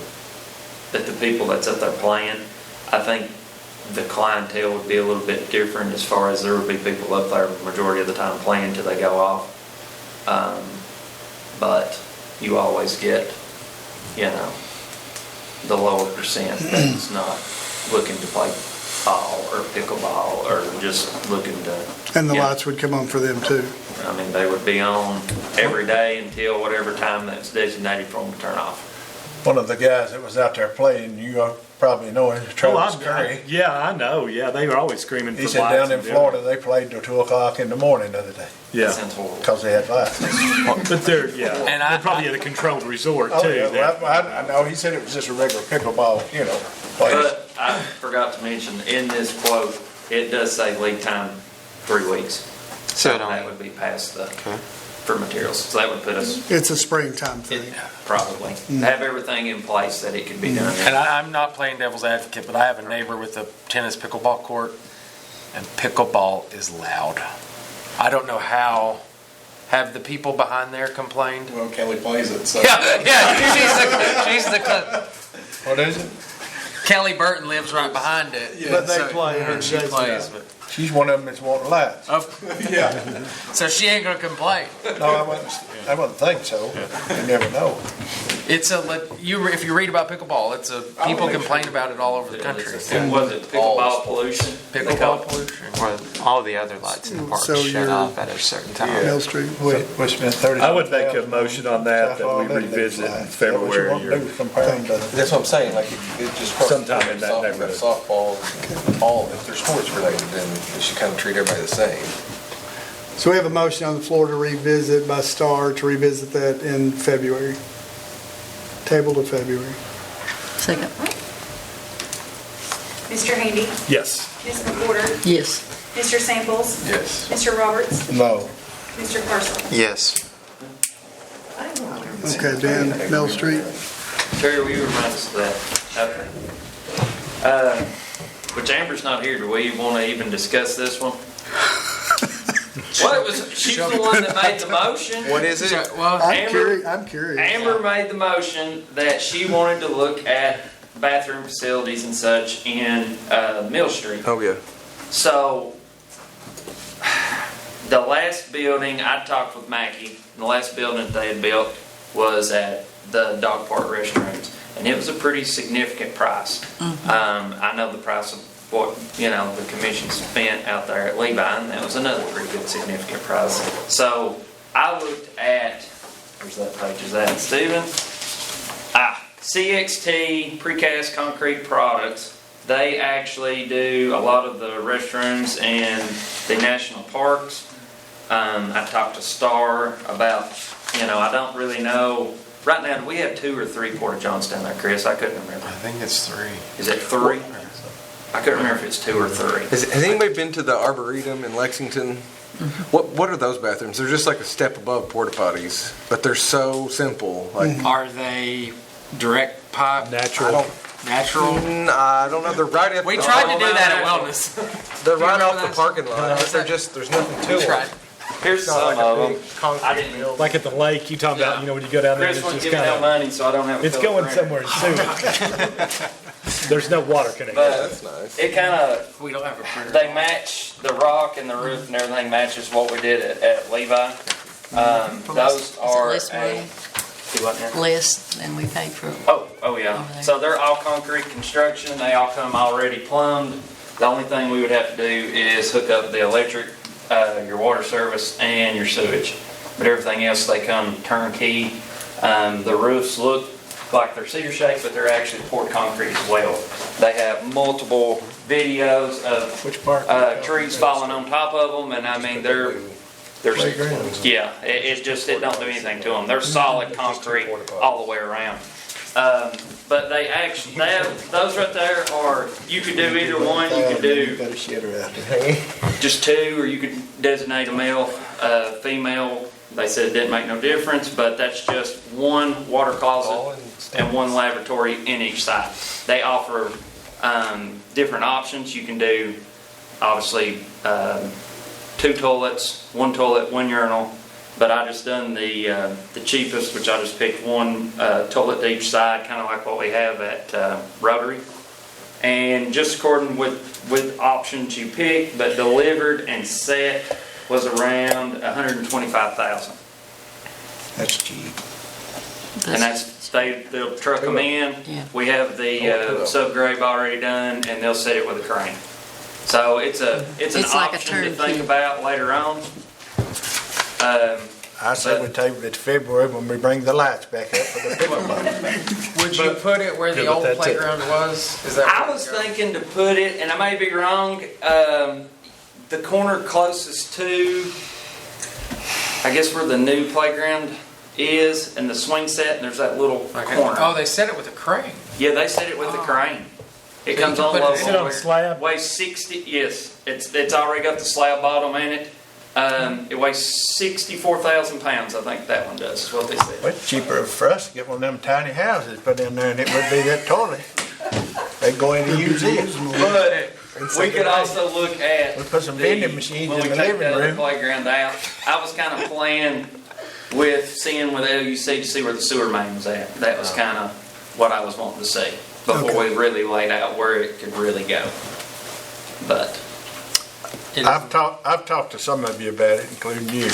that the people that's up there playing, I think the clientele would be a little bit different as far as there would be people up there the majority of the time playing till they go off. But you always get, the lower percent that's not looking to play ball or pickleball or just looking to. And the lights would come on for them too. I mean, they would be on every day until whatever time that's designated for them to turn off. One of the guys that was out there playing, you probably know him, Travis Curry. Yeah, I know, yeah, they were always screaming for He lights. said down in and Florida, they played till 2 o'clock in the morning the other day, Yeah, Sounds horrible. because they had lights. but they're, And they're probably at a controlled resort Oh, too. yeah, They're- well, I know, he said it was just a regular pickleball, place. But I forgot to mention, in this quote, it does say lead time 3 weeks. So it that only- would be past for materials. So that would put us, It's a springtime thing. probably, have everything in place that it could be done. And I'm not playing devil's advocate, but I have a neighbor with a tennis pickleball court, and pickleball is loud. I don't know how. Have the people behind there complained? Well, Kelly plays it, so. Yeah. She's the. What is it? Kelly Burton lives right behind it. But they So- play, and she they plays, play. but She's one of them that's wanting lights. Yeah. so she ain't gonna complain. No, I wouldn't think so. You never know. It's if you read about pickleball, people complain about it all over the country. And was it pickleball pollution? Pickleball pollution. Or all the other lights in the park So shut you're- off at a certain time. Mill Street. Which been 30. I would make a motion on that we revisit in February or That's what I'm saying, like, it just. Sometime in that softball, neighborhood. Softball, all, if they're sports related, then we should kind of treat everybody the same. So we have a motion on the floor to revisit by Star, to revisit that in February. Table to February. Second. Mr. Handy? Yes. Ms. McWhorter? Yes. Mr. Samples? Yes. Mr. Roberts? No. Mr. Carson? Yes. Okay, Dan, Mill Street. Terry, will you remind us of that? Okay. Which Amber's not here, do we want to even discuss this one? Well, she's the one that made the motion. What is it? Well, I'm curious. Amber made the motion that she wanted to look at bathroom facilities and such in Mill Street. Oh, yeah. So, the last building, I talked with Mackie, the last building that they had built was at the Dog Park Restrooms, and it was a pretty significant price. I know the price of what, the commission spent out there at Levi, and that was another pretty good significant price. So, I looked at, where's that page is at, Stephen? CXT Precast Concrete Products. They actually do a lot of the restrooms in the national parks. I talked to Star about, I don't really know. Right now, do we have 2 or 3 porta-johns down there, Chris? I couldn't remember. I think it's 3. Is it 3? I couldn't remember if it's 2 or 3. Has anybody been to the Arboretum in Lexington? What are those bathrooms? They're just like a step above porta potties, but they're so simple. Like, are they direct pipe? Natural. Natural? I don't know. They're right at. We tried to do that at Wellness. They're right off the parking lot. But there's nothing to it. Here's It's not some like a of big them. concrete I didn't. building. Like at the lake, you talking about, when you go down there, Chris it's wouldn't just give me kind no of, money, so I don't have a it's filter going printer. somewhere soon. There's no water connection. But That's nice. it kind of, We don't have a printer. they match the rock and the roof and everything matches what we did at Levi. Those are less money? Do what now? Less than we paid for. Oh yeah. Over there. So they're all concrete construction. They all come already plumbed. The only thing we would have to do is hook up the electric, your water service, and your sewage. But everything else, they come turnkey. The roofs look like they're cedar shaped, but they're actually poured concrete as well. They have multiple videos of Which part? trees falling on top of them, and I mean there's yeah, it don't do anything to them. They're solid concrete all the way around. But they have those right there, or you could do either one. You could do Got a shitter out there. just 2, or you could designate a male, female. They said it didn't make no difference, but that's just one water closet and one lavatory in each side. They offer different options. You can do, obviously, 2 toilets, 1 toilet, 1 urinal. But I just done the cheapest, which I just picked 1 toilet to each side, kind of like what we have at Rotary. And just according with options you pick, but delivered and set was around $125,000. That's cheap. And they'll truck them in. Yeah. We have the subgrade already done, and they'll set it with a crane. So it's an It's like a option to think turnkey. about later on. I say we table it to February when we bring the lights back up for the pickleball. Would you put it where the Good with old that, too. playground was? Is that I where was you go? thinking to put it, and I may be wrong, the corner closest to, I guess where the new playground is, and the swing set, and there's that little corner. Oh, they said it with a crane. Yeah, they set it with the crane. It So comes you on can put low. it Sit on a slab? Weighs 60, yes, it's already got the slab bottom in it. It weighs 64,000 pounds, I think that one does, is what they said. Well, it's cheaper for us to get one of them tiny houses put in there and it would be that toilet. They'd go in and use it. But we could also look at. We put some vending machines when in we the take living other room. Playground out. I was kind of playing with seeing with LUC to see where the sewer main was at. That was kind of what I was wanting to see before we really laid out where it could really go. But I've talked to some of you about it, including you,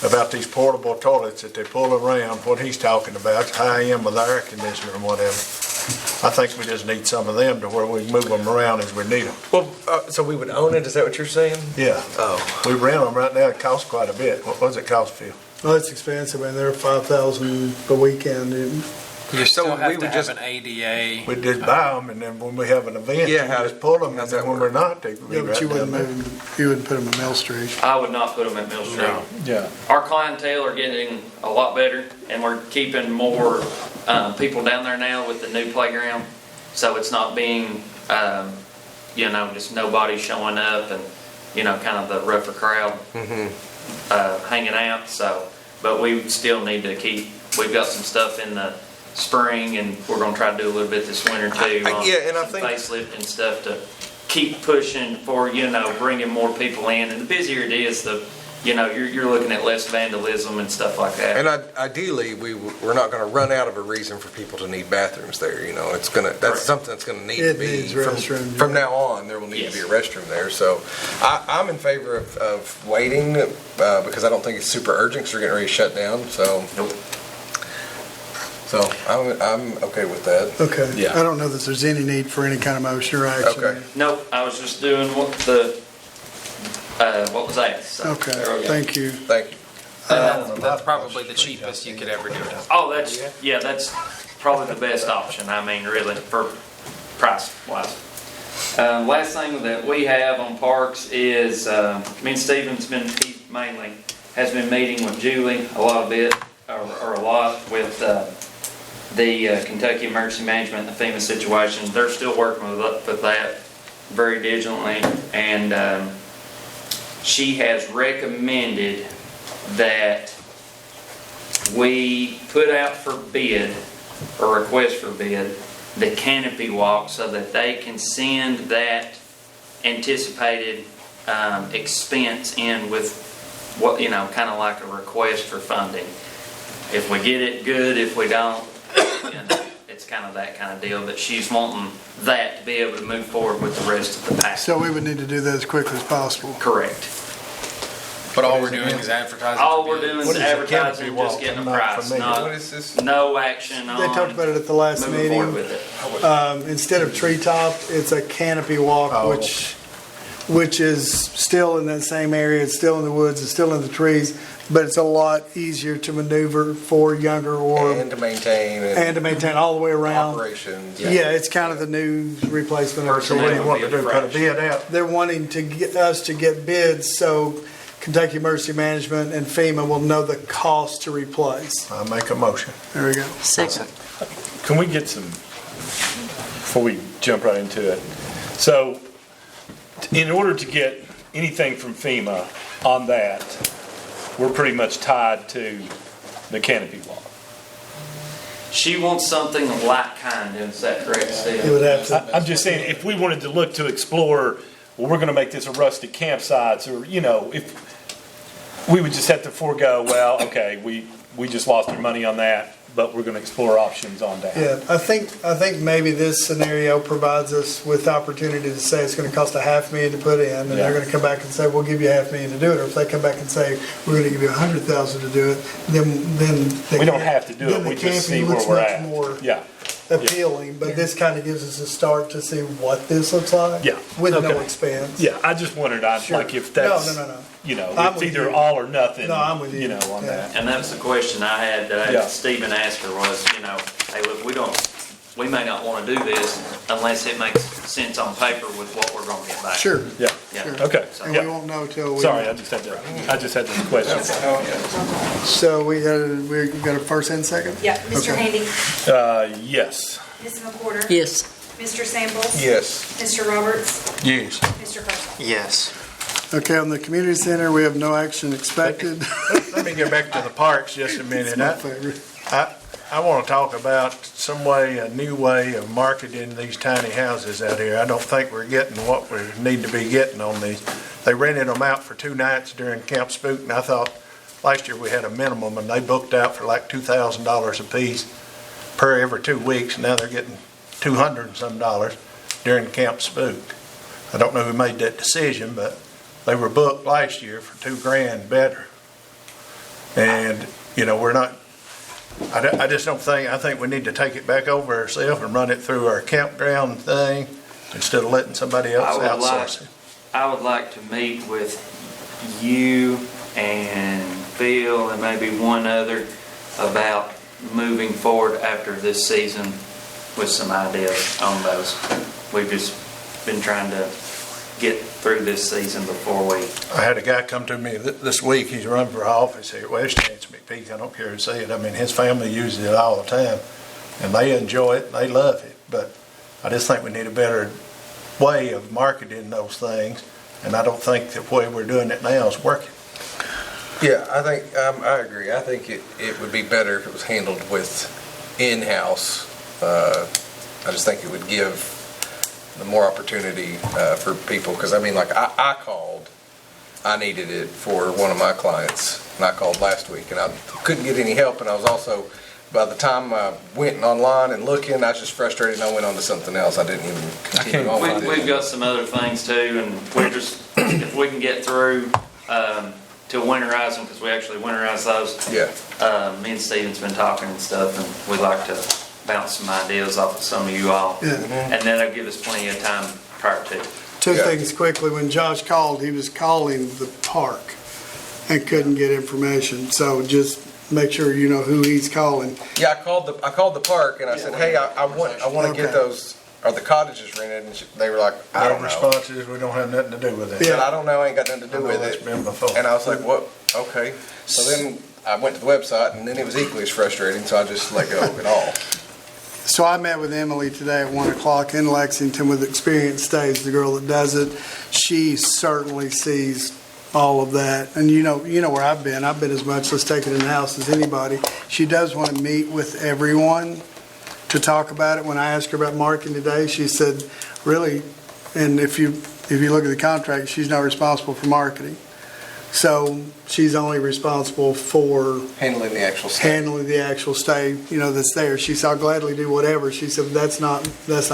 about these portable toilets that they pull around, what he's talking about, high end with air conditioner and whatever. I think we just need some of them to where we move them around as we need them. Well, so we would own it. Is that what you're saying? Yeah. Oh. We rent them right now. It costs quite a bit. What does it cost, Phil? Well, it's expensive, and they're $5,000 a weekend. You still So have we to would have just- an ADA. We just buy them, and then when we have an event, Yeah, we how- just pull them, and how's then that when work? we're not, they be Yeah, but right you down wouldn't there. you wouldn't put them in Mill Street. I would not put them at Mill Street. Yeah. Our clientele are getting a lot better, and we're keeping more people down there now with the new playground. So it's not being, just nobody showing up and, kind of the rougher crowd hanging out. So, but we still need to we've got some stuff in the spring, and we're gonna try to do a little bit this winter too. Yeah, and I some think facelift and stuff to keep pushing for, bringing more people in. And the busier it is, you're looking at less vandalism and stuff like that. And ideally, we're not going to run out of a reason for people to need bathrooms there. That's something that's going to need It to be needs restroom, from now on. There will need to be a restroom there. So I'm in favor of waiting because I don't think it's super urgent because we're getting ready to shut down. So So I'm okay with that. Okay. Yeah. I don't know that there's any need for any kind of motion or action. Okay. Nope, I was just doing what was asked. So Okay, there we go. thank you. Thank you. That's probably the cheapest you could ever do it. Oh, that's probably the best option. I mean, really, for price wise. Last thing that we have on parks is me and Steven's he mainly has been meeting with Julie a lot with the Kentucky Emergency Management and the FEMA situation. They're still working with that very diligently, and she has recommended that we put out for bid, or request for bid, the canopy walk so that they can send that anticipated expense in with what, kind of like a request for funding. If we get it, good. If we don't, it's kind of that kind of deal. But she's wanting that to be able to move forward with the rest of the package. So we would need to do that as quickly as possible. Correct. But all we're doing is advertising. All we're doing What is is a advertising, canopy just walk? getting a I'm not price, familiar. What is this? no action on They talked about it at the last moving forward meeting. with it. Instead of treetop, it's a canopy walk, Oh. which is still in that same area. It's still in the woods. It's still in the trees, but it's a lot easier to maneuver for younger And to maintain and to maintain all the way around. operations. Yeah, it's kind of the new replacement of So what do you it. want to do, put a bid out? They're wanting to get us to get bids so Kentucky Emergency Management and FEMA will know the cost to replace. I make a motion. There we go. Second. Can we get some, before we jump right into it? So, in order to get anything from FEMA on that, we're pretty much tied to the canopy walk. She wants something of like kind, is that correct, Steve? You would have to. I'm just saying, if we wanted to look to explore, well, we're going to make this a rustic campsite, or, if we would just have to forego, well, okay, we just lost our money on that, but we're going to explore options on that. Yeah, I think maybe this scenario provides us with the opportunity to say it's going to cost $500,000 to put in, and they're going to come back and say, we'll give you $500,000 to do it. Or if they come back and say, we're going to give you $100,000 to do it, then We don't have to do it, we just see where we're at. More Yeah, appealing, but this kind of gives us a start to see what this looks like. Yeah, With no okay. expense. yeah, I just wondered, Sure. like, if that's, No. I'm it's with either you. all or nothing. No, I'm with you. On Yeah. that. And that's the question I had, Yeah. Stephen asked her was, hey, look, we may not want to do this unless it makes sense on paper with what we're going to get back. Sure. Yeah, Yeah. Sure. okay, And yeah. we won't know till we. Sorry, I just had those questions. So we got a first and second? Yeah, Mr. Okay. Handy, Yes. Ms. McWhorter. Yes. Mr. Samples. Yes. Mr. Roberts. Yes. Mr. Carson. Yes. Okay, on the community center, we have no action expected. Let me get back to the parks just a It's minute. my favorite. I want to talk about some way, a new way of marketing these tiny houses out here. I don't think we're getting what we need to be getting on these. They rented them out for 2 nights during Camp Spook, and I thought last year we had a minimum, and they booked out for like $2,000 a piece per every 2 weeks. Now they're getting $200 and some during Camp Spook. I don't know who made that decision, but they were booked last year for $2,000 better. And, we're not, I just don't think, I think we need to take it back over ourselves and run it through our campground thing instead of letting somebody else outsource it. I would like to meet with you and Phil and maybe one other about moving forward after this season with some ideas on those. We've just been trying to get through this season before we. I had a guy come to me this week, he's running for office here at West Chance McPeak, I don't care who say it, I mean, his family uses it all the time, and they enjoy it, they love it, but I just think we need a better way of marketing those things, and I don't think the way we're doing it now is working. Yeah, I think, I agree. I think it would be better if it was handled with in-house. I just think it would give the more opportunity for people, because I mean, like, I called, I needed it for one of my clients, and I called last week, and I couldn't get any help, and I was also, by the time I went online and looking, I was just frustrated, and I went on to something else. I didn't even continue on with it. We've got some other things too, and we're just, if we can get through to winterize them, because we actually winterize those. Yeah. Me and Steven's been talking and stuff, and we'd like to bounce some ideas off of some of you all. Yeah. And then it'll give us plenty of time prior to. Two Yeah. things quickly. When Josh called, he was calling the park and couldn't get information. So just make sure you know who he's calling. Yeah, I called the park, and I said, hey, I want to get Okay. those, are the cottages rented? And they were like, I Our don't know. response is we don't have nothing to do with it. I said, I don't know, I ain't got nothing to do with That's it. been before. And I was like, what? Okay. So then I went to the website, and then it was equally as frustrating, so I just let go of it all. So I met with Emily today at 1 o'clock in Lexington with Experience Stays, the girl that does it. She certainly sees all of that. And you know where I've been. I've been as much, let's take it in the house, as anybody. She does want to meet with everyone to talk about it. When I asked her about marketing today, she said, really, and if you look at the contract, she's not responsible for marketing. So she's only responsible for Handling the actual stay. handling the actual stay, that's there. She said, I'll gladly do whatever. She said, that's not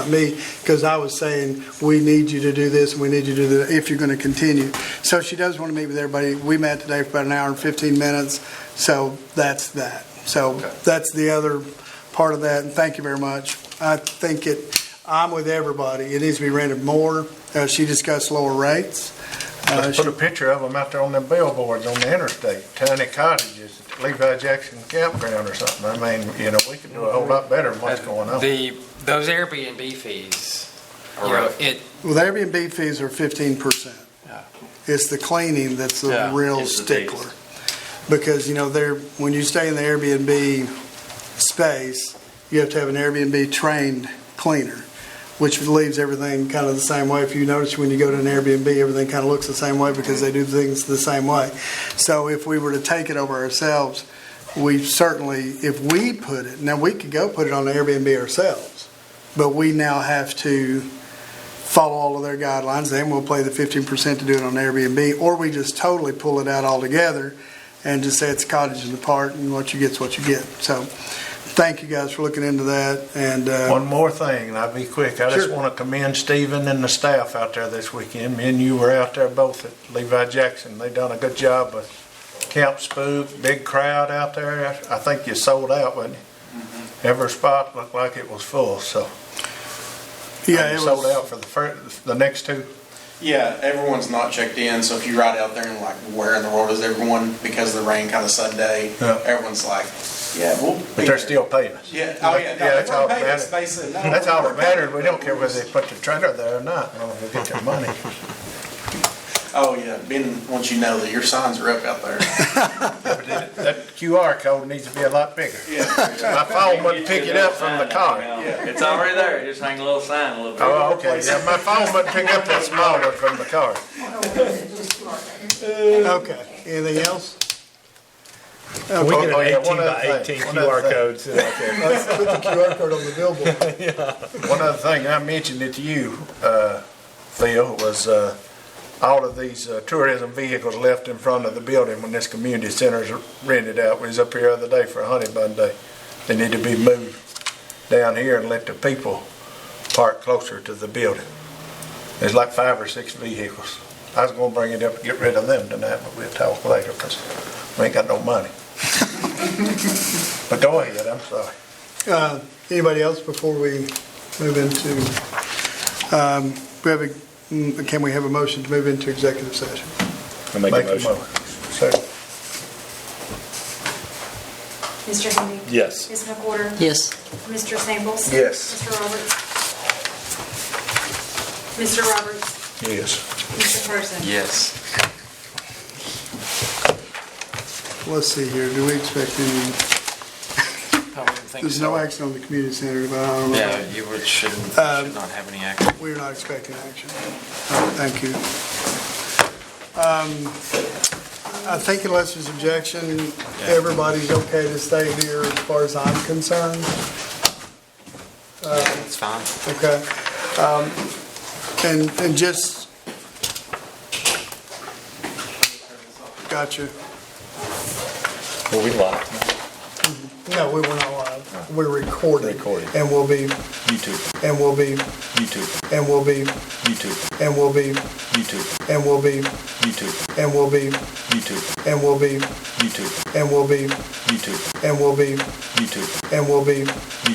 me, because I was saying, we need you to do this, and we need you to do that, if you're going to continue. So she does want to meet with everybody. We met today for about an hour and 15 minutes, so that's that. So that's the other part of that, and thank you very much. I think I'm with everybody. It needs to be rented more. She discussed lower rates. Let's put a picture of them out there on them billboards on the interstate, tiny cottages, Levi Jackson Campground or something. I mean, we can do a whole lot better than what's going on. Those Airbnb fees, Well, the Airbnb fees are 15%. It's the cleaning that's the real It's the stickler. Because, when you stay in the Airbnb space, you have to have an Airbnb trained cleaner, which leaves everything kind of the same way. If you notice when you go to an Airbnb, everything kind of looks the same way because they do things the same way. So if we were to take it over ourselves, we certainly, if we put it, now we could go put it on the Airbnb ourselves, but we now have to follow all of their guidelines. Then we'll pay the 15% to do it on Airbnb, or we just totally pull it out altogether and just say it's a cottage in the park and what you get's what you get. So thank you guys for looking into that. And one more thing, and I'll be quick. I just Sure. want to commend Stephen and the staff out there this weekend. Me and you were out there both at Levi Jackson. They done a good job of Camp Spook, big crowd out there. I think you sold out, wasn't you? Every spot looked like it was full, so. yeah, it sold was, out for the next two. Yeah, everyone's not checked in, so if you ride out there and like, where in the world is everyone, because of the rain kind of Sunday, Yeah. everyone's like, yeah, we'll But be they're there. still paying us. Yeah, oh yeah, no, that's all that they matters. they said, no. That's all that matters. We don't care whether they put the trailer there or not. As long as we get their money. Oh yeah, once you know that your signs are up out there. That QR code needs to be a lot bigger. Yeah. My phone wouldn't pick it up from the car. It's already there, just hang a little sign a little bit. Oh, okay. Yeah, my phone wouldn't pick up that small one from the car. okay. Anything else? We get Oh, yeah, an 18 one other by thing. 18 One other QR thing. code sit out there. Let's put the QR code on the billboard. One other thing, I mentioned it to you, Phil, was all of these tourism vehicles left in front of the building when this community center's rented out. We was up here the other day for a honey bun day. They need to be moved down here and let the people park closer to the building. There's like 5 or 6 vehicles. I was gonna bring it up and get rid of them tonight, but we'll talk later because we ain't got no money. But go ahead, I'm sorry. Anybody else before we move into, can we have a motion to move into executive session? I make a motion. Second. Mr. Henry? Yes. Ms. McWhorter? Yes. Mr. Samples? Yes. Mr. Roberts? Mr. Roberts? Yes. Mr. Carson? Yes. Let's see here, do we expect any? I wouldn't think There's so. no action on the community center, but I don't know. Yeah, you should not have any action. We're not expecting action. Thank you. I think unless there's objection, everybody's okay to stay here as far as I'm concerned. It's fine. Okay. And just, gotcha. Were we live? No, we were not live. We're recording. Recording. And we'll be, YouTube, and we'll be, YouTube, and we'll be, YouTube, and we'll be, YouTube, and we'll be, YouTube, and we'll be, YouTube, and we'll be, YouTube, and we'll be, YouTube, and we'll be, YouTube, and we'll be, YouTube,